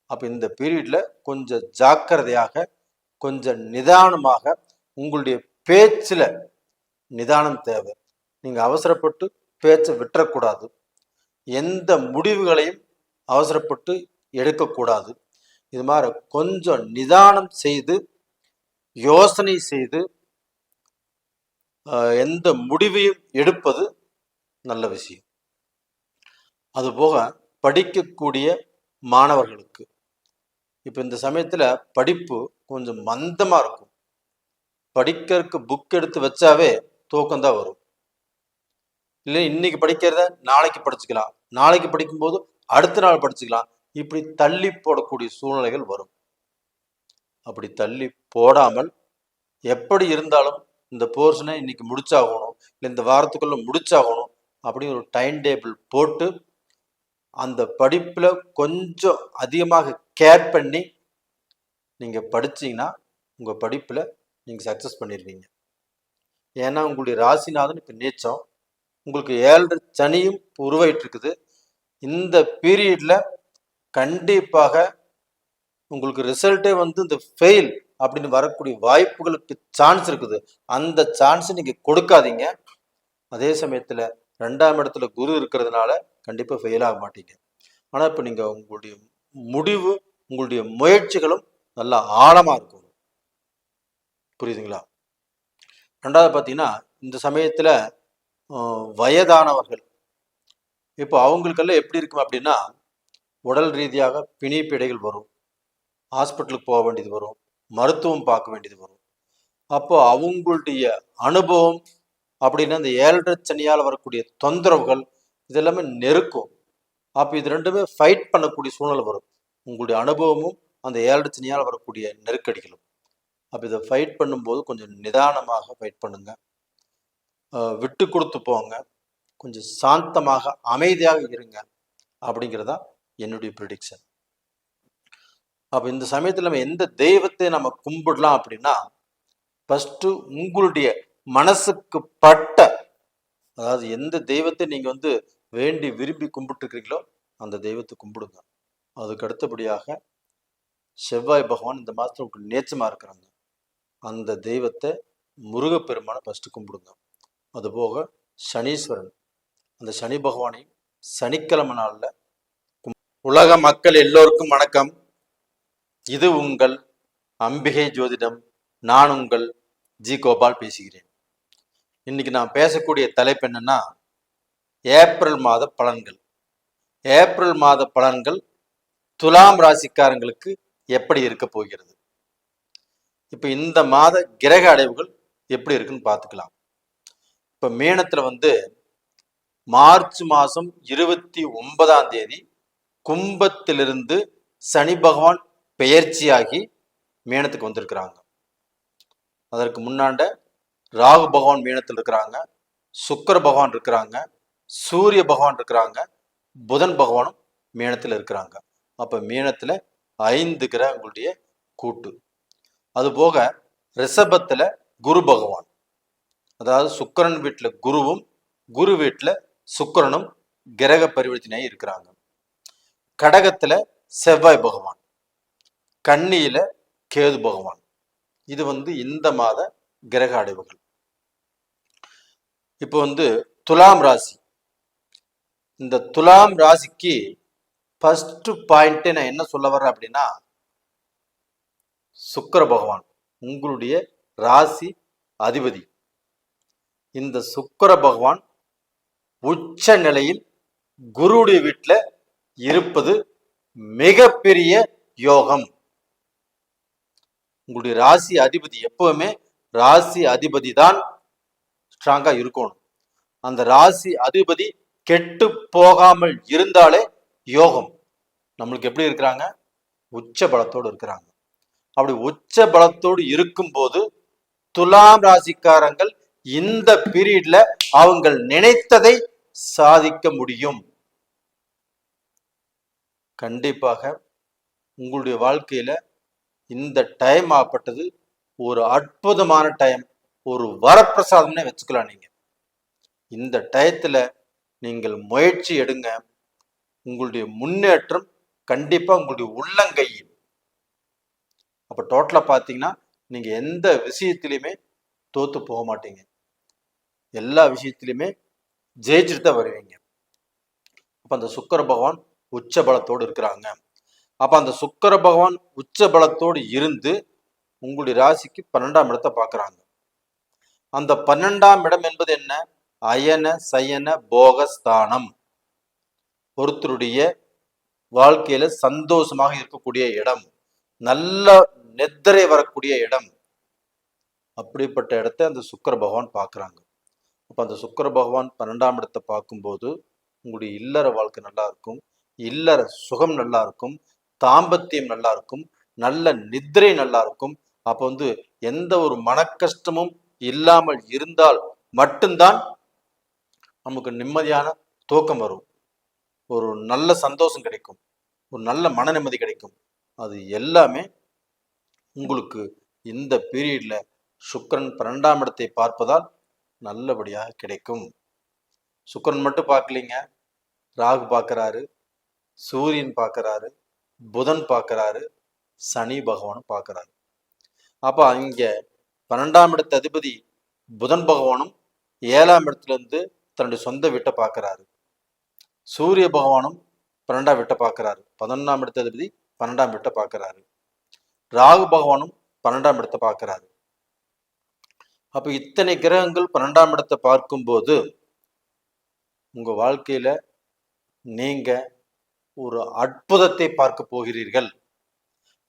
அப்போ இந்த பீரியட்ல கொஞ்சம் ஜாக்கிரதையாக, கொஞ்சம் நிதானமாக, உங்களுடைய பேச்சில் நிதானம் தேவை. நீங்கள் அவசரப்பட்டு பேச்சை விட்டுறக்கூடாது, எந்த முடிவுகளையும் அவசரப்பட்டு எடுக்கக்கூடாது. இது மாதிரி கொஞ்சம் நிதானம் செய்து யோசனை செய்து எந்த முடிவையும் எடுப்பது நல்ல விஷயம். அதுபோக படிக்கக்கூடிய மாணவர்களுக்கு. இப்போ இந்த சமயத்தில் படிப்பு கொஞ்சம் மந்தமாக இருக்கும். படிக்கிறதுக்கு புக் எடுத்து வச்சாவே தூக்கம்தான் வரும். இல்லை இன்னைக்கு படிக்கிறத நாளைக்கு படிச்சுக்கலாம், நாளைக்கு படிக்கும்போது அடுத்த நாள் படிச்சுக்கலாம், இப்படி தள்ளி போடக்கூடிய சூழ்நிலைகள் வரும். அப்படி தள்ளி போடாமல் எப்படி இருந்தாலும் இந்த போர்ஷனை இன்னைக்கு முடிச்சாகணும், இல்லை இந்த வாரத்துக்குள்ள முடிச்சாகணும் அப்படின்னு ஒரு டைம் டேபிள் போட்டு அந்த படிப்பில் கொஞ்சம் அதிகமாக கேர் பண்ணி நீங்கள் படிச்சீங்கன்னா உங்கள் படிப்பில் நீங்கள் சக்ஸஸ் பண்ணிடுவீங்க. ஏன்னா உங்களுடைய ராசிநாதன் இப்போ நீச்சம், உங்களுக்கு 7 சனியும் உருவாயிட்டு இருக்குது. இந்த பீரியட்ல கண்டிப்பாக உங்களுக்கு ரிசல்ட்டே வந்து இந்த ஃபெயில் அப்படின்னு வரக்கூடிய வாய்ப்புகளுக்கு சான்ஸ் இருக்குது. அந்த சான்ஸை நீங்க கொடுக்காதீங்க. அதே சமயத்துல 2ஆம் இடத்துல குரு இருக்கிறதுனால கண்டிப்பா ஃபெயில் ஆக மாட்டீங்க. ஆனா இப்ப நீங்க உங்களுடைய முடிவு, உங்களுடைய முயற்சிகளும் நல்லா ஆழமா இருக்கும். புரியுதுங்களா? 2வது பார்த்தீங்கன்னா இந்த சமயத்துல வயதானவர்கள் இப்போ அவங்களுக்கெல்லாம் எப்படி இருக்கும் அப்படின்னா, உடல் ரீதியாக பிணிப்பிடைகள் வரும், ஹாஸ்பிட்டலுக்கு போக வேண்டியது வரும், மருத்துவம் பார்க்க வேண்டியது வரும். அப்போ அவங்களுடைய அனுபவம் அப்படின்னா இந்த 7.5 சனியால் வரக்கூடிய தொந்தரவுகள் இதெல்லாமே நெருக்கும். அப்போ இது ரெண்டுமே ஃபைட் பண்ணக்கூடிய சூழ்நிலை வரும். உங்களுடைய அனுபவமும் அந்த 7.5 சனியால் வரக்கூடிய நெருக்கடிகளும். அப்போ இதை ஃபைட் பண்ணும்போது கொஞ்சம் நிதானமாக ஃபைட் பண்ணுங்க, விட்டு கொடுத்து போங்க, கொஞ்சம் சாந்தமாக அமைதியாக இருங்க அப்படிங்கிறதா என்னுடைய ப்ரிடிக்ஷன். அப்போ இந்த சமயத்தில் நம்ம எந்த தெய்வத்தை நம்ம கும்பிடலாம் அப்படின்னா, ஃபர்ஸ்ட் உங்களுடைய மனசுக்கு பட்ட, அதாவது எந்த தெய்வத்தை நீங்க வந்து வேண்டி விரும்பி கும்பிட்டு இருக்கிறீங்களோ அந்த தெய்வத்தை கும்பிடுங்க. அதுக்கு அடுத்தபடியாக செவ்வாய் பகவான் இந்த மாதத்துல உங்களுக்கு நேச்சமா இருக்கிறாங்க, அந்த தெய்வத்தை முருகப்பெருமானை ஃபர்ஸ்ட் கும்பிடுங்க. அதுபோக சனீஸ்வரன், அந்த சனி பகவானையும் சனிக்கிழமை நாளில். உலக மக்கள் எல்லோருக்கும் வணக்கம். இது உங்கள் அம்பிகை ஜோதிடம். நான் உங்கள் ஜி கோபால் பேசுகிறேன். இன்னைக்கு நான் பேசக்கூடிய தலைப்பு என்னன்னா, ஏப்ரல் மாத பலன்கள். ஏப்ரல் மாத பலன்கள் துலாம் ராசிக்காரங்களுக்கு எப்படி இருக்க போகிறது, இப்ப இந்த மாத கிரக அடைவுகள் எப்படி இருக்குன்னு பார்த்துக்கலாம். இப்ப மீனத்துல வந்து மார்ச் மாதம் 29ஆம் தேதி கும்பத்திலிருந்து சனி பகவான் பெயர்ச்சியாகி மீனத்துக்கு வந்திருக்கிறாங்க. அதற்கு முன்னாண்ட ராகு பகவான் மீனத்தில் இருக்கிறாங்க, சுக்கிர பகவான் இருக்கிறாங்க, சூரிய பகவான் இருக்கிறாங்க, புதன் பகவானும் மீனத்தில் இருக்கிறாங்க. அப்ப மீனத்துல 5 கிரகங்களுடைய கூட்டு. அது போக ரிஷபத்துல குரு பகவான், அதாவது சுக்கிரன் வீட்டுல குருவும் குரு வீட்டுல சுக்கிரனும் கிரக பரிவர்த்தனையாகி இருக்கிறாங்க. கடகத்துல செவ்வாய் பகவான், கன்னியில கேது பகவான். இது வந்து இந்த மாத கிரக அடைவுகள். இப்போ வந்து துலாம் ராசி, இந்த துலாம் ராசிக்கு ஃபர்ஸ்ட் பாயிண்ட் நான் என்ன சொல்ல வர்றேன் அப்படின்னா, சுக்கிர பகவான் உங்களுடைய ராசி அதிபதி. இந்த சுக்கிர பகவான் உச்ச நிலையில் குருவுடைய வீட்டில் இருப்பது மிகப்பெரிய யோகம். உங்களுடைய ராசி அதிபதி எப்பவுமே ராசி அதிபதி தான் ஸ்ட்ராங்கா இருக்கணும். அந்த ராசி அதிபதி கெட்டு போகாமல் இருந்தாலே யோகம். நம்மளுக்கு எப்படி இருக்கிறாங்க? உச்ச பலத்தோடு இருக்கிறாங்க. அப்படி உச்ச பலத்தோடு இருக்கும்போது துலாம் ராசிக்காரங்கள் இந்த பீரியட்ல அவங்க நினைத்ததை சாதிக்க முடியும். கண்டிப்பாக உங்களுடைய வாழ்க்கையில இந்த டைம் ஆப்பட்டது ஒரு அற்புதமான டைம், ஒரு வரப்பிரசாதம்னே வச்சுக்கலாம். நீங்க இந்த டயத்துல நீங்கள் முயற்சி எடுங்க, உங்களுடைய முன்னேற்றம் கண்டிப்பா உங்களுடைய உள்ளங்கையில். அப்ப டோட்டலா பாத்தீங்கன்னா நீங்க எந்த விஷயத்திலையுமே தோத்து போக மாட்டீங்க, எல்லா விஷயத்திலுமே ஜெயிச்சுட்டு தான் வருவீங்க. அப்ப அந்த சுக்கிர பகவான் உச்ச பலத்தோடு இருக்கிறாங்க. அப்ப அந்த சுக்கிர பகவான் உச்ச பலத்தோடு இருந்து உங்களுடைய ராசிக்கு 12ஆம் இடத்தை பார்க்கறாங்க. அந்த 12ஆம் இடம் என்பது என்ன? அயன சயன போகஸ்தானம். ஒருத்தருடைய வாழ்க்கையில சந்தோஷமாக இருக்கக்கூடிய இடம், நல்ல நித்திரை வரக்கூடிய இடம். அப்படிப்பட்ட இடத்த அந்த சுக்கிர பகவான் பார்க்குறாங்க. அப்போ அந்த சுக்கிர பகவான் 12ஆம் இடத்தை பார்க்கும்போது உங்களுடைய இல்லற வாழ்க்கை நல்லா இருக்கும், இல்லற சுகம் நல்லா இருக்கும், தாம்பத்தியம் நல்லா இருக்கும், நல்ல நித்திரை நல்லா இருக்கும். அப்போ எந்த ஒரு மனக்கஷ்டமும் இல்லாமல் இருந்தால் மட்டும்தான் நமக்கு நிம்மதியான தூக்கம் வரும், ஒரு நல்ல சந்தோஷம் கிடைக்கும், ஒரு நல்ல மன நிம்மதி கிடைக்கும். அது எல்லாமே உங்களுக்கு இந்த பீரியட்ல சுக்கிரன் 12ஆம் இடத்தை பார்ப்பதால் நல்லபடியாக கிடைக்கும். சுக்கிரன் மட்டும் பார்க்கலீங்க, ராகு பார்க்கறாரு, சூரியன் பார்க்கறாரு, புதன் பார்க்கறாரு, சனி பகவானும் பார்க்கறாரு. அப்போ இங்க 12ஆம் இடத்து அதிபதி புதன் பகவானும் 7ஆம் இடத்துல இருந்து தன்னுடைய சொந்த வீட்டை பார்க்கறாரு. சூரிய பகவானும் 12ஆம் வீட்டை பார்க்கறாரு. 11ஆம் இடத்து அதிபதி 12ஆம் வீட்டை பார்க்கறாரு. ராகு பகவானும் 12ஆம் இடத்தை பார்க்கறாரு. அப்ப இத்தனை கிரகங்கள் 12ஆம் இடத்தை பார்க்கும்போது உங்க வாழ்க்கையில நீங்க ஒரு அற்புதத்தை பார்க்க போகிறீர்கள்.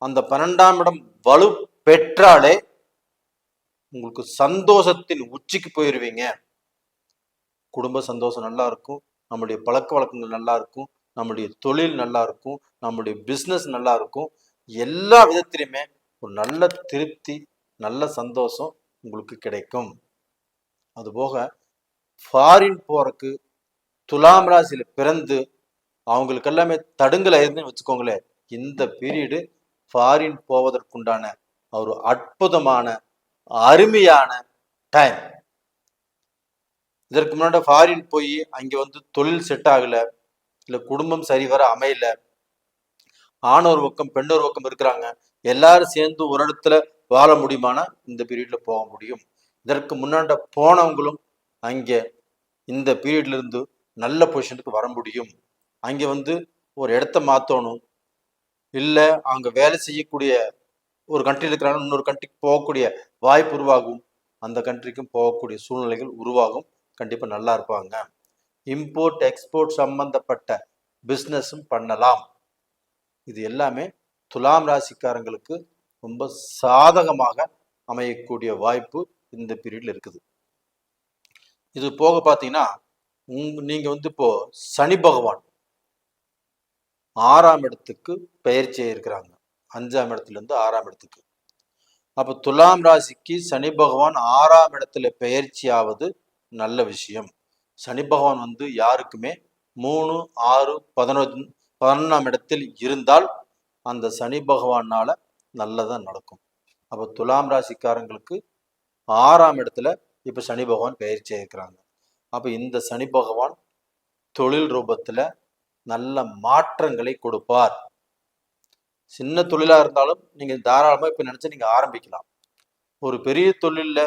அந்த 12ஆம் இடம் வலு பெற்றாலே உங்களுக்கு சந்தோஷத்தின் உச்சிக்கு போயிருவீங்க. குடும்ப சந்தோஷம் நல்லா இருக்கும், நம்முடைய பழக்க வழக்கங்கள் நல்லா இருக்கும், நம்முடைய தொழில் நல்லா இருக்கும், நம்முடைய பிஸ்னஸ் நல்லா இருக்கும். எல்லா விதத்திலுமே ஒரு நல்ல திருப்தி, நல்ல சந்தோஷம் உங்களுக்கு கிடைக்கும். அதுபோக ஃபாரின் போறக்கு துலாம் ராசியில பிறந்து அவங்களுக்கு எல்லாமே தடுங்கல் ஆயிருந்துன்னு வச்சுக்கோங்களேன், இந்த பீரியடு ஃபாரின் போவதற்குண்டான ஒரு அற்புதமான அருமையான டைம். இதற்கு முன்னாடி ஃபாரின் போய் அங்கே தொழில் செட் ஆகல, இல்லை குடும்பம் சரிவர அமையல, ஆணொரு பக்கம் பெண்ணொரு பக்கம் இருக்கிறாங்க, எல்லாரும் சேர்ந்து ஒரு இடத்துல வாழ முடியுமானா இந்த பீரியட்ல போக முடியும். இதற்கு முன்னாடி போனவங்களும் அங்கே இந்த பீரியட்ல இருந்து நல்ல பொசிஷனுக்கு வர முடியும். அங்கே ஒரு இடத்த மாற்றணும், இல்லை அங்கே வேலை செய்யக்கூடிய ஒரு கண்ட்ரியில் இருக்கிறாங்க இன்னொரு கண்ட்ரிக்கு போகக்கூடிய வாய்ப்பு உருவாகும், அந்த கண்ட்ரிக்கும் போகக்கூடிய சூழ்நிலைகள் உருவாகும். கண்டிப்பாக நல்லா இருப்பாங்க. இம்போர்ட் எக்ஸ்போர்ட் சம்பந்தப்பட்ட பிஸ்னஸும் பண்ணலாம். இது எல்லாமே துலாம் ராசிக்காரங்களுக்கு ரொம்ப சாதகமாக அமையக்கூடிய வாய்ப்பு இந்த பீரியட்ல இருக்குது. இது போக பார்த்தீங்கன்னா நீங்க இப்போ சனி பகவான் 6ஆம் இடத்துக்கு பெயர்ச்சியாக இருக்கிறாங்க, 5ஆம் இடத்துல இருந்து 6ஆம் இடத்துக்கு. அப்போ துலாம் ராசிக்கு சனி பகவான் 6ஆம் இடத்துல பெயர்ச்சியாவது நல்ல விஷயம். சனி பகவான் யாருக்குமே 3, 6, 11ஆம் இடத்தில் இருந்தால் அந்த சனி பகவானால நல்லதா நடக்கும். அப்போ துலாம் ராசிக்காரங்களுக்கு 6ஆம் இடத்துல இப்போ சனி பகவான் பெயர்ச்சியாக இருக்கிறாங்க. அப்போ இந்த சனி பகவான் தொழில் ரூபத்துல நல்ல மாற்றங்களை கொடுப்பார். சின்ன தொழிலா இருந்தாலும் நீங்க தாராளமா இப்ப நினைச்சு நீங்க ஆரம்பிக்கலாம். ஒரு பெரிய தொழில்ல